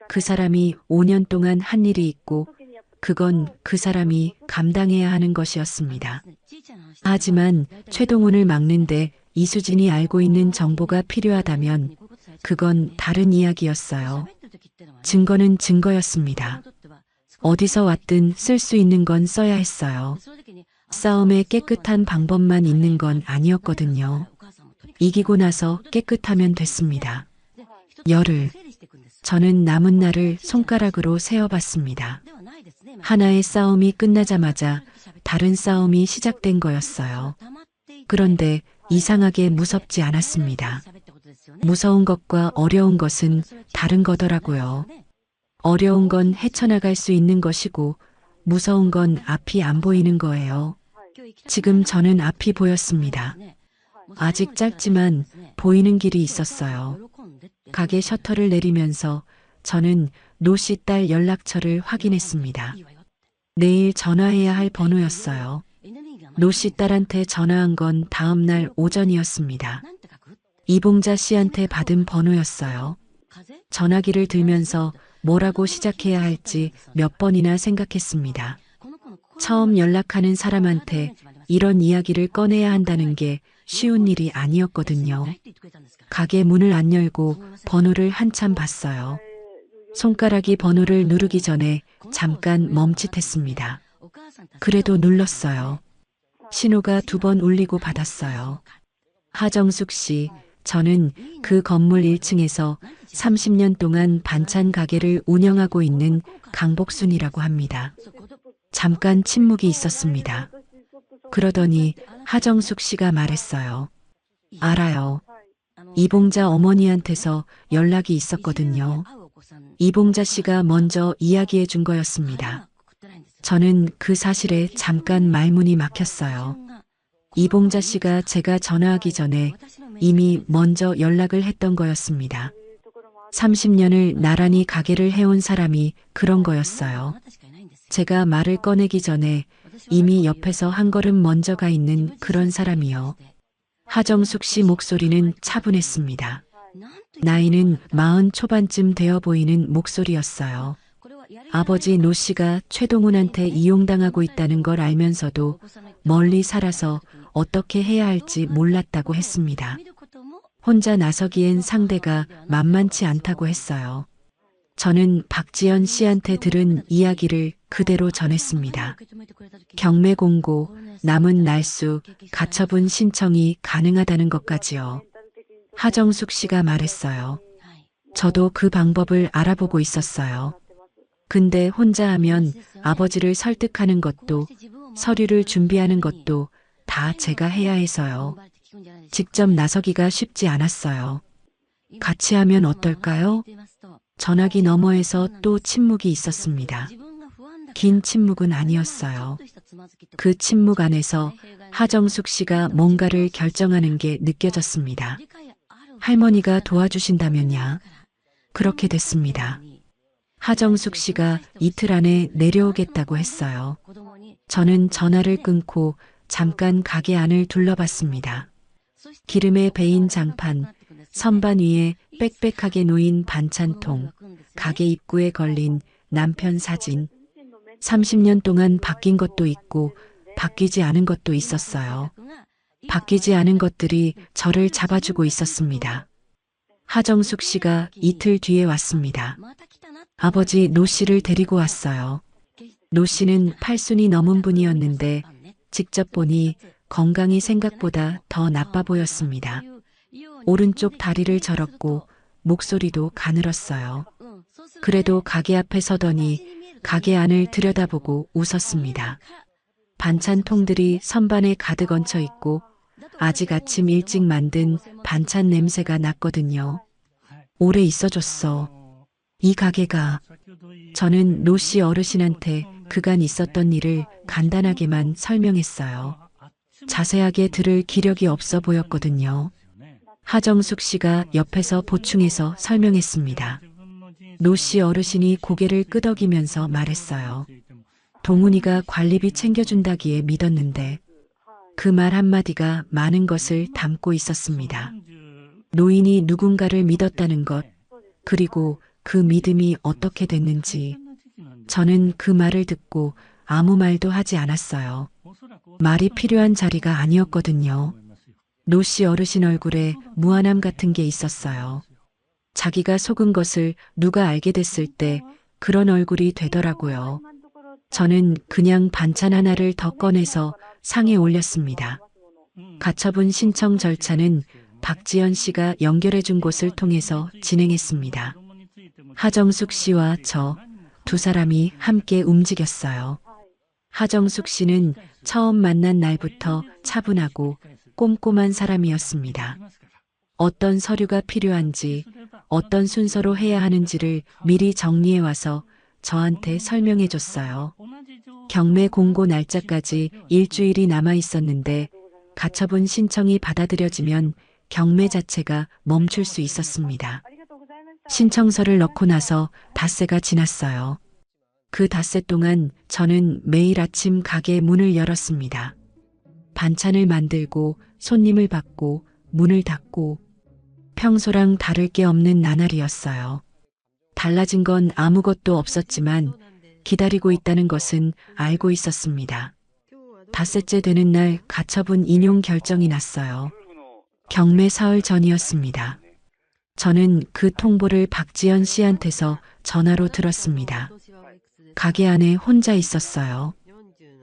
그 사람이 5년 동안 한 일이 있고 그건 그 사람이 감당해야 하는 것이었습니다. 하지만 최동훈을 막는데 이수진이 알고 있는 정보가 필요하다면 그건 다른 이야기였어요. 증거는 증거였습니다. 어디서 왔든 쓸 수 있는 건 써야 했어요. 싸움에 깨끗한 방법만 있는 건 아니었거든요. 이기고 나서 깨끗하면 됐습니다. 열흘. 저는 남은 날을 손가락으로 세어봤습니다. 하나의 싸움이 끝나자마자 다른 싸움이 시작된 거였어요. 그런데 이상하게 무섭지 않았습니다. 무서운 것과 어려운 것은 다른 거더라고요. 어려운 건 헤쳐나갈 수 있는 것이고 무서운 건 앞이 안 보이는 거예요. 지금 저는 앞이 보였습니다. 아직 짧지만 보이는 길이 있었어요. 가게 셔터를 내리면서 저는 노 씨 딸 연락처를 확인했습니다. 내일 전화해야 할 번호였어요. 노 씨 딸한테 전화한 건 다음 날 오전이었습니다. 이봉자 씨한테 받은 번호였어요. 전화기를 들면서 뭐라고 시작해야 할지 몇 번이나 생각했습니다. 처음 연락하는 사람한테 이런 이야기를 꺼내야 한다는 게 쉬운 일이 아니었거든요. 가게 문을 안 열고 번호를 한참 봤어요. 손가락이 번호를 누르기 전에 잠깐 멈칫했습니다. 그래도 눌렀어요. 신호가 2번 울리고 받았어요. 하정숙 씨, 저는 그 건물 1층에서 30년 동안 반찬 가게를 운영하고 있는 강복순이라고 합니다. 잠깐 침묵이 있었습니다. 그러더니 하정숙 씨가 말했어요. 알아요. 이봉자 어머니한테서 연락이 있었거든요. 이봉자 씨가 먼저 이야기해 준 거였습니다. 저는 그 사실에 잠깐 말문이 막혔어요. 이봉자 씨가 제가 전화하기 전에 이미 먼저 연락을 했던 거였습니다. 30년을 나란히 가게를 해온 사람이 그런 거였어요. 제가 말을 꺼내기 전에 이미 옆에서 한 걸음 먼저 가 있는 그런 사람이요. 하정숙 씨 목소리는 차분했습니다. 나이는 40 초반쯤 되어 보이는 목소리였어요. 아버지 노 씨가 최동훈한테 이용당하고 있다는 걸 알면서도 멀리 살아서 어떻게 해야 할지 몰랐다고 했습니다. 혼자 나서기엔 상대가 만만치 않다고 했어요. 저는 박지연 씨한테 들은 이야기를 그대로 전했습니다. 경매 공고, 남은 날수, 가처분 신청이 가능하다는 것까지요. 하정숙 씨가 말했어요. 저도 그 방법을 알아보고 있었어요. 근데 혼자 하면 아버지를 설득하는 것도 서류를 준비하는 것도 다 제가 해야 해서요. 직접 나서기가 쉽지 않았어요. 같이 하면 어떨까요? 전화기 너머에서 또 침묵이 있었습니다. 긴 침묵은 아니었어요. 그 침묵 안에서 하정숙 씨가 뭔가를 결정하는 게 느껴졌습니다. 할머니가 도와주신다면야. 그렇게 됐습니다. 하정숙 씨가 이틀 안에 내려오겠다고 했어요. 저는 전화를 끊고 잠깐 가게 안을 둘러봤습니다. 기름에 베인 장판, 선반 위에 빽빽하게 놓인 반찬통, 가게 입구에 걸린 남편 사진. 30년 동안 바뀐 것도 있고 바뀌지 않은 것도 있었어요. 바뀌지 않은 것들이 저를 잡아주고 있었습니다. 하정숙 씨가 이틀 뒤에 왔습니다. 아버지 노 씨를 데리고 왔어요. 노 씨는 80이 넘은 분이었는데 직접 보니 건강이 생각보다 더 나빠 보였습니다. 오른쪽 다리를 절었고 목소리도 가늘었어요. 그래도 가게 앞에 서더니 가게 안을 들여다보고 웃었습니다. 반찬통들이 선반에 가득 얹혀 있고 아직 아침 일찍 만든 반찬 냄새가 났거든요. 오래 있어줬어. 이 가게가. 저는 노씨 어르신한테 그간 있었던 일을 간단하게만 설명했어요. 자세하게 들을 기력이 없어 보였거든요. 하정숙 씨가 옆에서 보충해서 설명했습니다. 노씨 어르신이 고개를 끄덕이면서 말했어요. 동훈이가 관리비 챙겨준다기에 믿었는데 그 말 한마디가 많은 것을 담고 있었습니다. 노인이 누군가를 믿었다는 것, 그리고 그 믿음이 어떻게 됐는지. 저는 그 말을 듣고 아무 말도 하지 않았어요. 말이 필요한 자리가 아니었거든요. 노씨 어르신 얼굴에 무안함 같은 게 있었어요. 자기가 속은 것을 누가 알게 됐을 때 그런 얼굴이 되더라고요. 저는 그냥 반찬 하나를 더 꺼내서 상에 올렸습니다. 가처분 신청 절차는 박지연 씨가 연결해 준 곳을 통해서 진행했습니다. 하정숙 씨와 저 두 사람이 함께 움직였어요. 하정숙 씨는 처음 만난 날부터 차분하고 꼼꼼한 사람이었습니다. 어떤 서류가 필요한지, 어떤 순서로 해야 하는지를 미리 정리해 와서 저한테 설명해 줬어요. 경매 공고 날짜까지 일주일이 남아 있었는데 가처분 신청이 받아들여지면 경매 자체가 멈출 수 있었습니다. 신청서를 넣고 나서 닷새가 지났어요. 그 닷새 동안 저는 매일 아침 가게 문을 열었습니다. 반찬을 만들고 손님을 받고 문을 닫고 평소랑 다를 게 없는 나날이었어요. 달라진 건 아무것도 없었지만 기다리고 있다는 것은 알고 있었습니다. 닷새째 되는 날 가처분 인용 결정이 났어요. 경매 사흘 전이었습니다. 저는 그 통보를 박지연 씨한테서 전화로 들었습니다. 가게 안에 혼자 있었어요.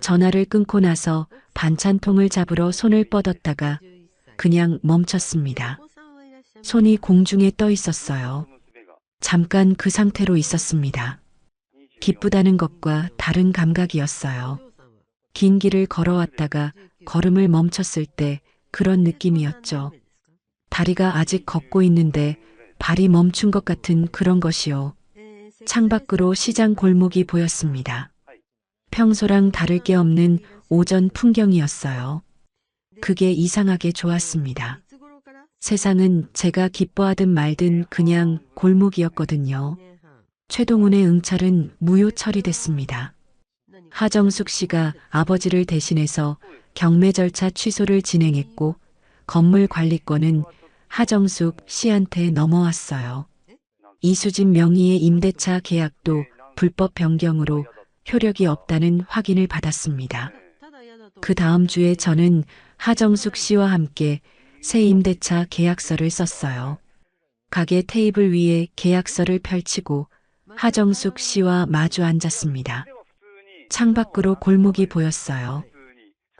전화를 끊고 나서 반찬통을 잡으러 손을 뻗었다가 그냥 멈췄습니다. 손이 공중에 떠 있었어요. 잠깐 그 상태로 있었습니다. 기쁘다는 것과 다른 감각이었어요. 긴 길을 걸어왔다가 걸음을 멈췄을 때 그런 느낌이었죠. 다리가 아직 걷고 있는데 발이 멈춘 것 같은 그런 것이요. 창밖으로 시장 골목이 보였습니다. 평소랑 다를 게 없는 오전 풍경이었어요. 그게 이상하게 좋았습니다. 세상은 제가 기뻐하든 말든 그냥 골목이었거든요. 최동훈의 응찰은 무효 처리됐습니다. 하정숙 씨가 아버지를 대신해서 경매 절차 취소를 진행했고 건물 관리권은 하정숙 씨한테 넘어왔어요. 이수진 명의의 임대차 계약도 불법 변경으로 효력이 없다는 확인을 받았습니다. 그 다음 주에 저는 하정숙 씨와 함께 새 임대차 계약서를 썼어요. 가게 테이블 위에 계약서를 펼치고 하정숙 씨와 마주 앉았습니다. 창밖으로 골목이 보였어요.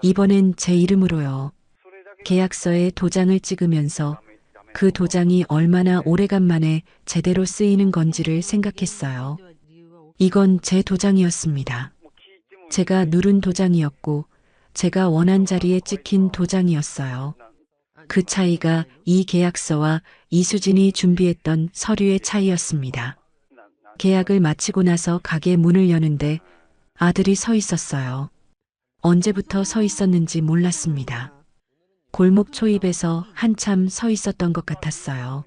이번엔 제 이름으로요. 계약서에 도장을 찍으면서 그 도장이 얼마나 오래간만에 제대로 쓰이는 건지를 생각했어요. 이건 제 도장이었습니다. 제가 누른 도장이었고 제가 원한 자리에 찍힌 도장이었어요. 그 차이가 이 계약서와 이수진이 준비했던 서류의 차이였습니다. 계약을 마치고 나서 가게 문을 여는데 아들이 서 있었어요. 언제부터 서 있었는지 몰랐습니다. 골목 초입에서 한참 서 있었던 것 같았어요.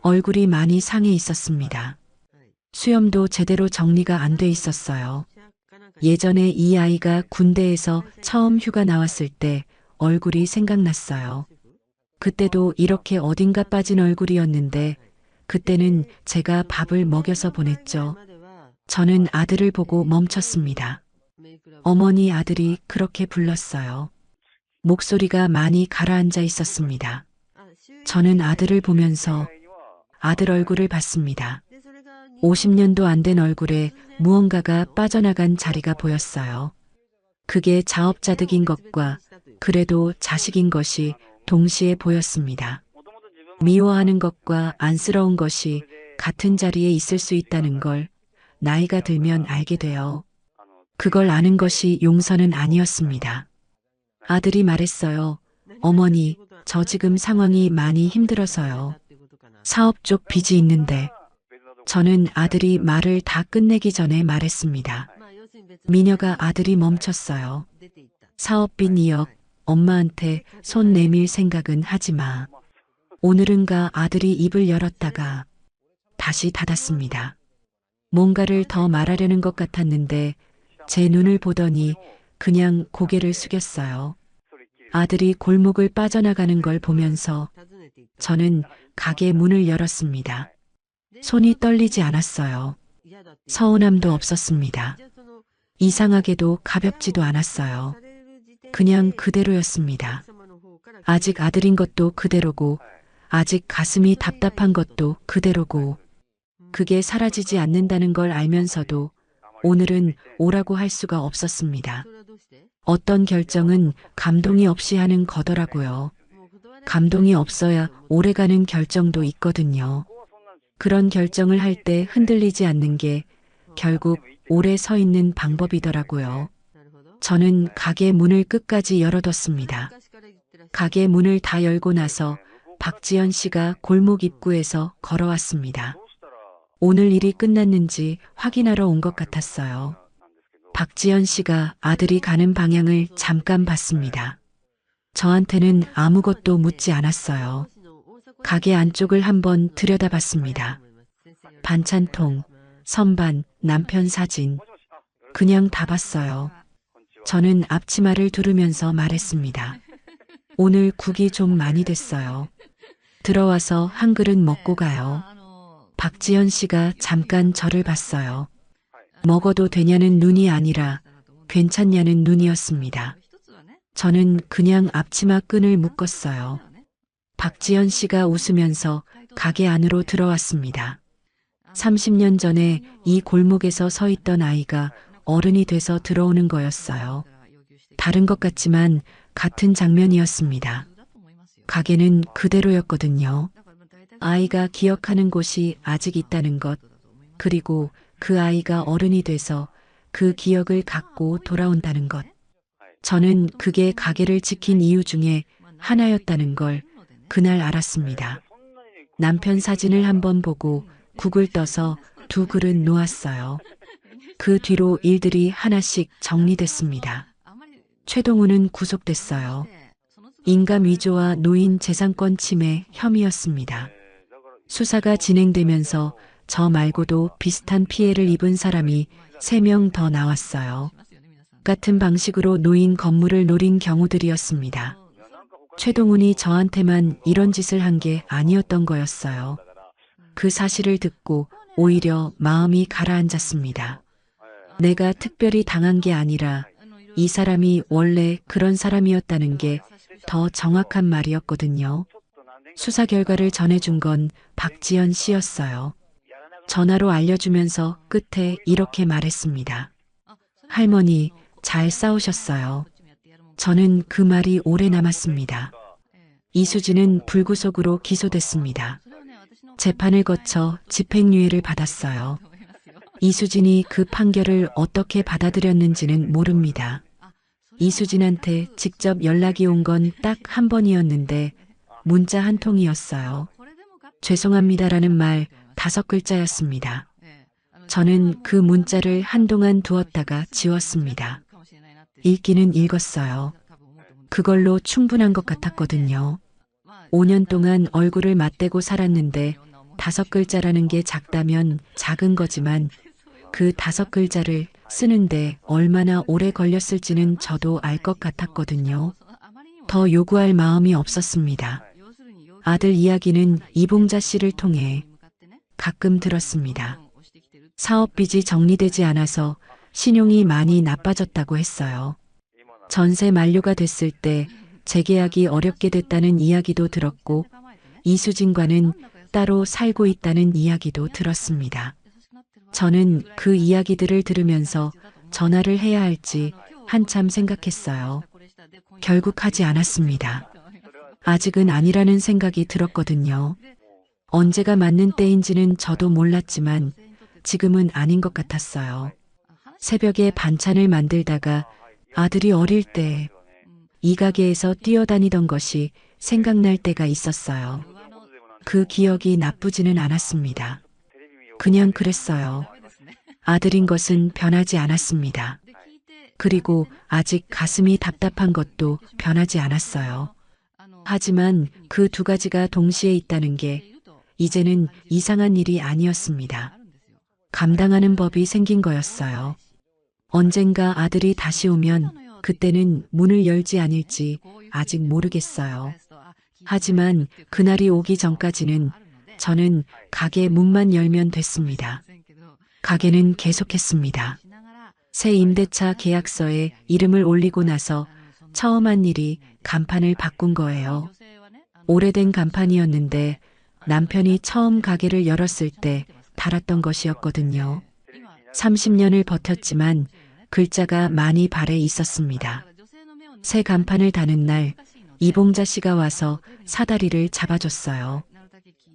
얼굴이 많이 상해 있었습니다. 수염도 제대로 정리가 안 돼 있었어요. 예전에 이 아이가 군대에서 처음 휴가 나왔을 때 얼굴이 생각났어요. 그때도 이렇게 어딘가 빠진 얼굴이었는데 그때는 제가 밥을 먹여서 보냈죠. 저는 아들을 보고 멈췄습니다. 어머니 아들이 그렇게 불렀어요. 목소리가 많이 가라앉아 있었습니다. 저는 아들을 보면서 아들 얼굴을 봤습니다. 50년도 안 된 얼굴에 무언가가 빠져나간 자리가 보였어요. 그게 자업자득인 것과 그래도 자식인 것이 동시에 보였습니다. 미워하는 것과 안쓰러운 것이 같은 자리에 있을 수 있다는 걸 나이가 들면 알게 돼요. 그걸 아는 것이 용서는 아니었습니다. 아들이 말했어요. 어머니, 저 지금 상황이 많이 힘들어서요. 사업 쪽 빚이 있는데. 저는 아들이 말을 다 끝내기 전에 말했습니다. 미녀가 아들이 멈췄어요. 사업빚 2억, 엄마한테 손 내밀 생각은 하지 마. 오늘은가 아들이 입을 열었다가 다시 닫았습니다. 뭔가를 더 말하려는 것 같았는데 제 눈을 보더니 그냥 고개를 숙였어요. 아들이 골목을 빠져나가는 걸 보면서 저는 가게 문을 열었습니다. 손이 떨리지 않았어요. 서운함도 없었습니다. 이상하게도 가볍지도 않았어요. 그냥 그대로였습니다. 아직 아들인 것도 그대로고, 아직 가슴이 답답한 것도 그대로고, 그게 사라지지 않는다는 걸 알면서도 오늘은 오라고 할 수가 없었습니다. 어떤 결정은 감동이 없이 하는 거더라고요. 감동이 없어야 오래가는 결정도 있거든요. 그런 결정을 할 때 흔들리지 않는 게 결국 오래 서 있는 방법이더라고요. 저는 가게 문을 끝까지 열어뒀습니다. 가게 문을 다 열고 나서 박지연 씨가 골목 입구에서 걸어왔습니다. 오늘 일이 끝났는지 확인하러 온 것 같았어요. 박지연 씨가 아들이 가는 방향을 잠깐 봤습니다. 저한테는 아무것도 묻지 않았어요. 가게 안쪽을 한번 들여다봤습니다. 반찬통, 선반, 남편 사진. 그냥 다 봤어요. 저는 앞치마를 두르면서 말했습니다. 오늘 국이 좀 많이 됐어요. 들어와서 한 그릇 먹고 가요. 박지연 씨가 잠깐 저를 봤어요. 먹어도 되냐는 눈이 아니라 괜찮냐는 눈이었습니다. 저는 그냥 앞치마 끈을 묶었어요. 박지연 씨가 웃으면서 가게 안으로 들어왔습니다. 30년 전에 이 골목에서 서 있던 아이가 어른이 돼서 들어오는 거였어요. 다른 것 같지만 같은 장면이었습니다. 가게는 그대로였거든요. 아이가 기억하는 곳이 아직 있다는 것, 그리고 그 아이가 어른이 돼서 그 기억을 갖고 돌아온다는 것. 저는 그게 가게를 지킨 이유 중에 하나였다는 걸 그날 알았습니다. 남편 사진을 한번 보고 국을 떠서 2그릇 놓았어요. 그 뒤로 일들이 하나씩 정리됐습니다. 최동우는 구속됐어요. 인감 위조와 노인 재산권 침해 혐의였습니다. 수사가 진행되면서 저 말고도 비슷한 피해를 입은 사람이 3명 더 나왔어요. 같은 방식으로 노인 건물을 노린 경우들이었습니다. 최동훈이 저한테만 이런 짓을 한 게 아니었던 거였어요. 그 사실을 듣고 오히려 마음이 가라앉았습니다. 내가 특별히 당한 게 아니라 이 사람이 원래 그런 사람이었다는 게 더 정확한 말이었거든요. 수사 결과를 전해준 건 박지연 씨였어요. 전화로 알려주면서 끝에 이렇게 말했습니다. 할머니, 잘 싸우셨어요. 저는 그 말이 오래 남았습니다. 이수진은 불구속으로 기소됐습니다. 재판을 거쳐 집행유예를 받았어요. 이수진이 그 판결을 어떻게 받아들였는지는 모릅니다. 이수진한테 직접 연락이 온 건 딱 한 번이었는데 문자 한 통이었어요. 죄송합니다라는 말 5글자였습니다. 저는 그 문자를 한동안 두었다가 지웠습니다. 읽기는 읽었어요. 그걸로 충분한 것 같았거든요. 5년 동안 얼굴을 맞대고 살았는데 5글자라는 게 작다면 작은 거지만 그 5글자를 쓰는데 얼마나 오래 걸렸을지는 저도 알 것 같았거든요. 더 요구할 마음이 없었습니다. 아들 이야기는 이봉자 씨를 통해 가끔 들었습니다. 사업빚이 정리되지 않아서 신용이 많이 나빠졌다고 했어요. 전세 만료가 됐을 때 재계약이 어렵게 됐다는 이야기도 들었고 이수진과는 따로 살고 있다는 이야기도 들었습니다. 저는 그 이야기들을 들으면서 전화를 해야 할지 한참 생각했어요. 결국 하지 않았습니다. 아직은 아니라는 생각이 들었거든요. 언제가 맞는 때인지는 저도 몰랐지만 지금은 아닌 것 같았어요. 새벽에 반찬을 만들다가 아들이 어릴 때 이 가게에서 뛰어다니던 것이 생각날 때가 있었어요. 그 기억이 나쁘지는 않았습니다. 그냥 그랬어요. 아들인 것은 변하지 않았습니다. 그리고 아직 가슴이 답답한 것도 변하지 않았어요. 하지만 그 두 가지가 동시에 있다는 게 이제는 이상한 일이 아니었습니다. 감당하는 법이 생긴 거였어요. 언젠가 아들이 다시 오면 그때는 문을 열지 않을지 아직 모르겠어요. 하지만 그날이 오기 전까지는 저는 가게 문만 열면 됐습니다. 가게는 계속했습니다. 새 임대차 계약서에 이름을 올리고 나서 처음 한 일이 간판을 바꾼 거예요. 오래된 간판이었는데 남편이 처음 가게를 열었을 때 달았던 것이었거든요. 30년을 버텼지만 글자가 많이 발해 있었습니다. 새 간판을 다는 날 이봉자 씨가 와서 사다리를 잡아줬어요.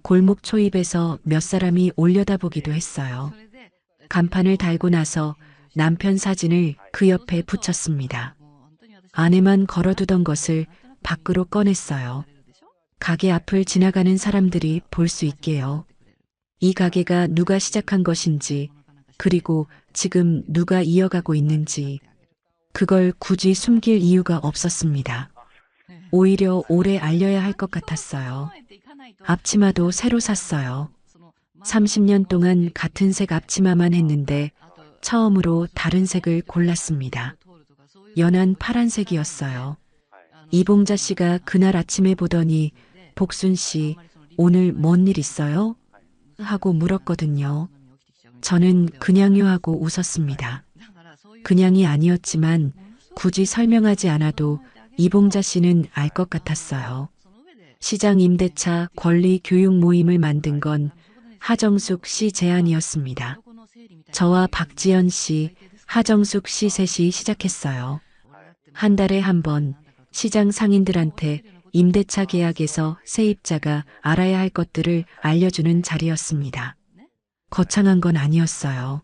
골목 초입에서 몇 사람이 올려다보기도 했어요. 간판을 달고 나서 남편 사진을 그 옆에 붙였습니다. 안에만 걸어두던 것을 밖으로 꺼냈어요. 가게 앞을 지나가는 사람들이 볼 수 있게요. 이 가게가 누가 시작한 것인지, 그리고 지금 누가 이어가고 있는지, 그걸 굳이 숨길 이유가 없었습니다. 오히려 오래 알려야 할 것 같았어요. 앞치마도 새로 샀어요. 30년 동안 같은 색 앞치마만 했는데 처음으로 다른 색을 골랐습니다. 연한 파란색이었어요. 이봉자 씨가 그날 아침에 보더니 복순 씨, 오늘 뭔 일 있어요? 하고 물었거든요. 저는 그냥요 하고 웃었습니다. 그냥이 아니었지만 굳이 설명하지 않아도 이봉자 씨는 알 것 같았어요. 시장 임대차 권리 교육 모임을 만든 건 하정숙 씨 제안이었습니다. 저와 박지연 씨, 하정숙 씨 셋이 시작했어요. 한 달에 한 번 시장 상인들한테 임대차 계약에서 세입자가 알아야 할 것들을 알려주는 자리였습니다. 거창한 건 아니었어요.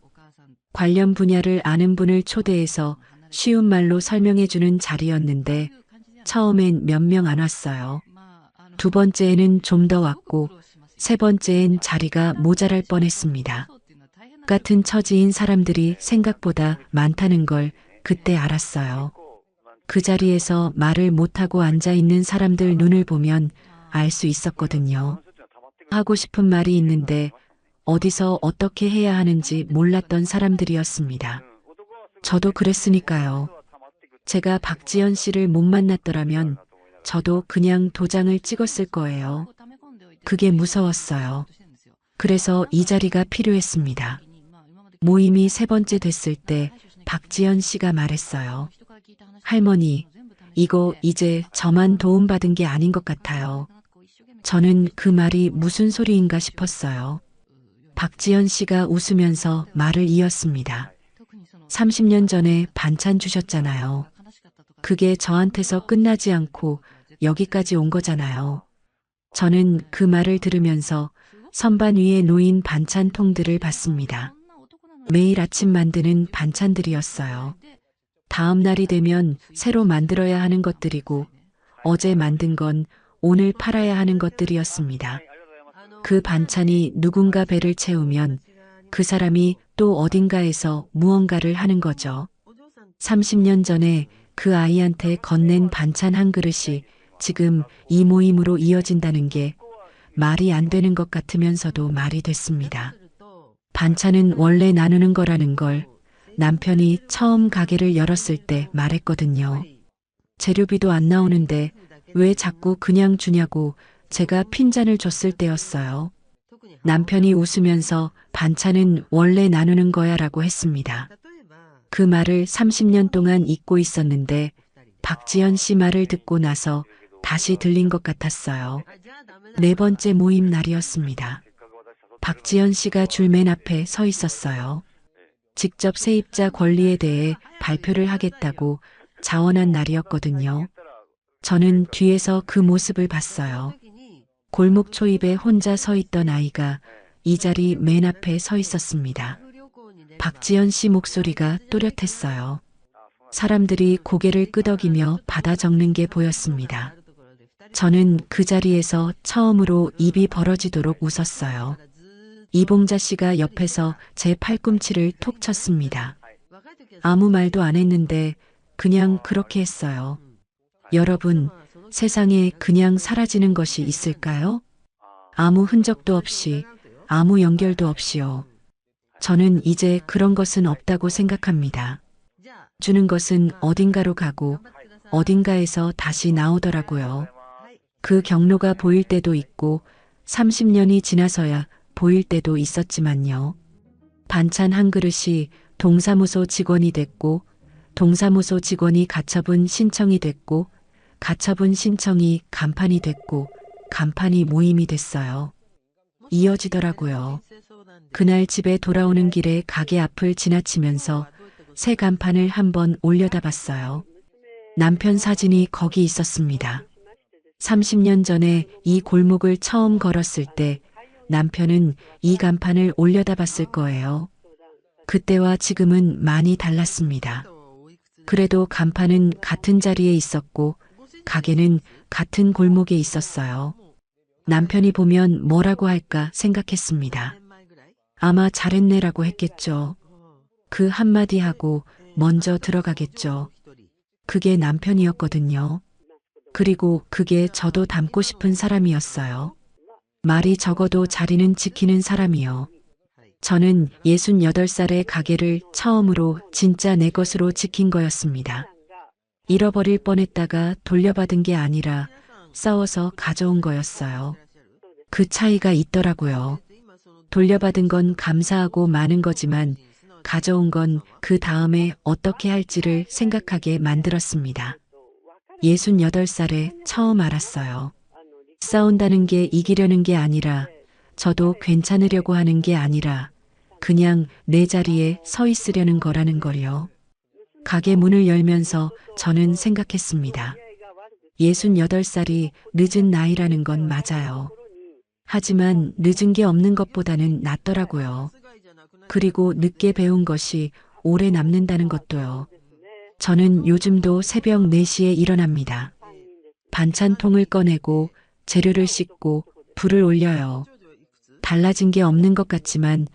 관련 분야를 아는 분을 초대해서 쉬운 말로 설명해주는 자리였는데 처음엔 몇 명 안 왔어요. 두 번째에는 좀 더 왔고 세 번째엔 자리가 모자랄 뻔했습니다. 같은 처지인 사람들이 생각보다 많다는 걸 그때 알았어요. 그 자리에서 말을 못하고 앉아있는 사람들 눈을 보면 알 수 있었거든요. 하고 싶은 말이 있는데 어디서 어떻게 해야 하는지 몰랐던 사람들이었습니다. 저도 그랬으니까요. 제가 박지연 씨를 못 만났더라면 저도 그냥 도장을 찍었을 거예요. 그게 무서웠어요. 그래서 이 자리가 필요했습니다. 모임이 세 번째 됐을 때 박지연 씨가 말했어요. 할머니, 이거 이제 저만 도움받은 게 아닌 것 같아요. 저는 그 말이 무슨 소리인가 싶었어요. 박지연 씨가 웃으면서 말을 이었습니다. 30년 전에 반찬 주셨잖아요. 그게 저한테서 끝나지 않고 여기까지 온 거잖아요. 저는 그 말을 들으면서 선반 위에 놓인 반찬 통들을 봤습니다. 매일 아침 만드는 반찬들이었어요. 다음 날이 되면 새로 만들어야 하는 것들이고 어제 만든 건 오늘 팔아야 하는 것들이었습니다. 그 반찬이 누군가 배를 채우면 그 사람이 또 어딘가에서 무언가를 하는 거죠. 30년 전에 그 아이한테 건넨 반찬 한 그릇이 지금 이 모임으로 이어진다는 게 말이 안 되는 것 같으면서도 말이 됐습니다. 반찬은 원래 나누는 거라는 걸 남편이 처음 가게를 열었을 때 말했거든요. 재료비도 안 나오는데 왜 자꾸 그냥 주냐고 제가 핀잔을 줬을 때였어요. 남편이 웃으면서 반찬은 원래 나누는 거야 라고 했습니다. 그 말을 30년 동안 잊고 있었는데 박지연 씨 말을 듣고 나서 다시 들린 것 같았어요. 네 번째 모임 날이었습니다. 박지연 씨가 줄 맨 앞에 서 있었어요. 직접 세입자 권리에 대해 발표를 하겠다고 자원한 날이었거든요. 저는 뒤에서 그 모습을 봤어요. 골목 초입에 혼자 서 있던 아이가 이 자리 맨 앞에 서 있었습니다. 박지연 씨 목소리가 또렷했어요. 사람들이 고개를 끄덕이며 받아 적는 게 보였습니다. 저는 그 자리에서 처음으로 입이 벌어지도록 웃었어요. 이봉자 씨가 옆에서 제 팔꿈치를 톡 쳤습니다. 아무 말도 안 했는데 그냥 그렇게 했어요. 여러분, 세상에 그냥 사라지는 것이 있을까요? 아무 흔적도 없이, 아무 연결도 없이요. 저는 이제 그런 것은 없다고 생각합니다. 주는 것은 어딘가로 가고 어딘가에서 다시 나오더라고요. 그 경로가 보일 때도 있고 30년이 지나서야 보일 때도 있었지만요. 반찬 한 그릇이 동사무소 직원이 됐고 동사무소 직원이 가처분 신청이 됐고 가처분 신청이 간판이 됐고 간판이 모임이 됐어요. 이어지더라고요. 그날 집에 돌아오는 길에 가게 앞을 지나치면서 새 간판을 한번 올려다봤어요. 남편 사진이 거기 있었습니다. 30년 전에 이 골목을 처음 걸었을 때 남편은 이 간판을 올려다봤을 거예요. 그때와 지금은 많이 달랐습니다. 그래도 간판은 같은 자리에 있었고 가게는 같은 골목에 있었어요. 남편이 보면 뭐라고 할까 생각했습니다. 아마 잘했네라고 했겠죠. 그 한마디 하고 먼저 들어가겠죠. 그게 남편이었거든요. 그리고 그게 저도 닮고 싶은 사람이었어요. 말이 적어도 자리는 지키는 사람이요. 저는 68살의 가게를 처음으로 진짜 내 것으로 지킨 거였습니다. 잃어버릴 뻔했다가 돌려받은 게 아니라 싸워서 가져온 거였어요. 그 차이가 있더라고요. 돌려받은 건 감사하고 많은 거지만 가져온 건 그 다음에 어떻게 할지를 생각하게 만들었습니다. 68살에 처음 알았어요. 싸운다는 게 이기려는 게 아니라 저도 괜찮으려고 하는 게 아니라 그냥 내 자리에 서 있으려는 거라는 걸요. 가게 문을 열면서 저는 생각했습니다. 68살이 늦은 나이라는 건 맞아요. 하지만 늦은 게 없는 것보다는 낫더라고요. 그리고 늦게 배운 것이 오래 남는다는 것도요. 저는 요즘도 새벽 4시에 일어납니다. 반찬통을 꺼내고 재료를 씻고 불을 올려요. 달라진 게 없는 것 같지만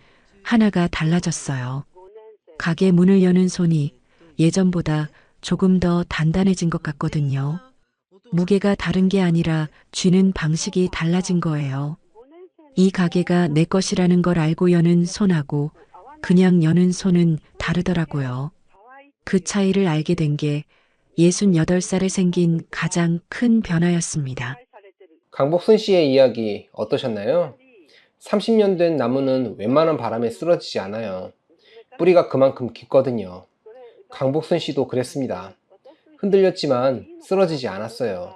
하나가 달라졌어요. 가게 문을 여는 손이 예전보다 조금 더 단단해진 것 같거든요. 무게가 다른 게 아니라 쥐는 방식이 달라진 거예요. 이 가게가 내 것이라는 걸 알고 여는 손하고 그냥 여는 손은 다르더라고요. 그 차이를 알게 된 게 68살에 생긴 가장 큰 변화였습니다. 강복순 씨의 이야기 어떠셨나요? 30년 된 나무는 웬만한 바람에 쓰러지지 않아요. 뿌리가 그만큼 깊거든요. 강복순 씨도 그랬습니다. 흔들렸지만 쓰러지지 않았어요.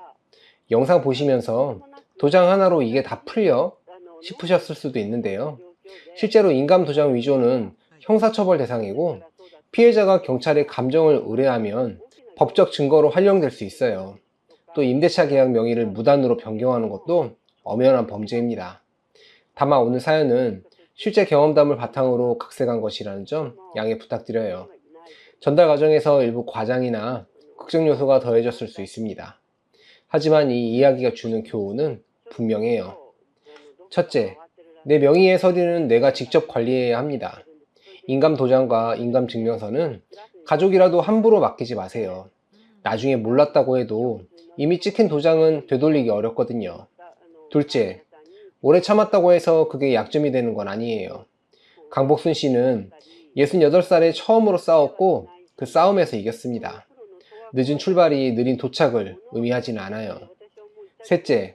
영상 보시면서 도장 하나로 이게 다 풀려? 싶으셨을 수도 있는데요. 실제로 인감도장 위조는 형사처벌 대상이고 피해자가 경찰에 감정을 의뢰하면 법적 증거로 활용될 수 있어요. 또 임대차 계약 명의를 무단으로 변경하는 것도 엄연한 범죄입니다. 다만 오늘 사연은 실제 경험담을 바탕으로 각색한 것이라는 점 양해 부탁드려요. 전달 과정에서 일부 과장이나 극적 요소가 더해졌을 수 있습니다. 하지만 이 이야기가 주는 교훈은 분명해요. 첫째, 내 명의의 서류는 내가 직접 관리해야 합니다. 인감도장과 인감증명서는 가족이라도 함부로 맡기지 마세요. 나중에 몰랐다고 해도 이미 찍힌 도장은 되돌리기 어렵거든요. 둘째, 오래 참았다고 해서 그게 약점이 되는 건 아니에요. 강복순 씨는 68살에 처음으로 싸웠고 그 싸움에서 이겼습니다. 늦은 출발이 느린 도착을 의미하지는 않아요. 셋째,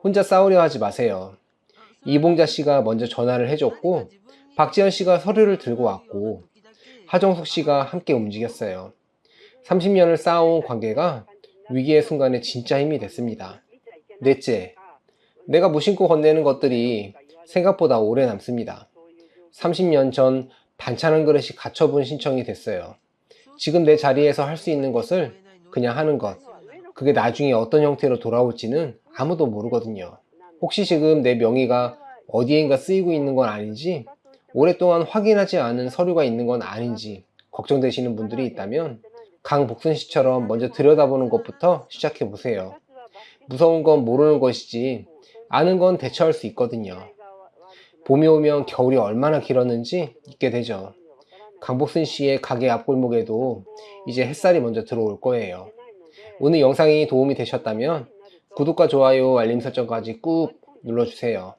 혼자 싸우려 하지 마세요. 이봉자 씨가 먼저 전화를 해줬고 박지연 씨가 서류를 들고 왔고 하정숙 씨가 함께 움직였어요. 30년을 쌓아온 관계가 위기의 순간에 진짜 힘이 됐습니다. 넷째, 내가 무심코 건네는 것들이 생각보다 오래 남습니다. 30년 전 반찬 한 그릇이 가처분 신청이 됐어요. 지금 내 자리에서 할 수 있는 것을 그냥 하는 것, 그게 나중에 어떤 형태로 돌아올지는 아무도 모르거든요. 혹시 지금 내 명의가 어디엔가 쓰이고 있는 건 아닌지, 오랫동안 확인하지 않은 서류가 있는 건 아닌지 걱정되시는 분들이 있다면 강복순 씨처럼 먼저 들여다보는 것부터 시작해 보세요. 무서운 건 모르는 것이지 아는 건 대처할 수 있거든요. 봄이 오면 겨울이 얼마나 길었는지 잊게 되죠. 강복순 씨의 가게 앞골목에도 이제 햇살이 먼저 들어올 거예요. 오늘 영상이 도움이 되셨다면 구독과 좋아요, 알림 설정까지 꾹 눌러주세요.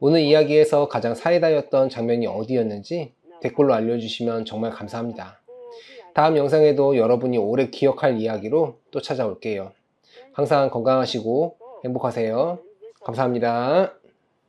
오늘 이야기에서 가장 사이다였던 장면이 어디였는지 댓글로 알려주시면 정말 감사합니다. 다음 영상에도 여러분이 오래 기억할 이야기로 또 찾아올게요. 항상 건강하시고 행복하세요. 감사합니다.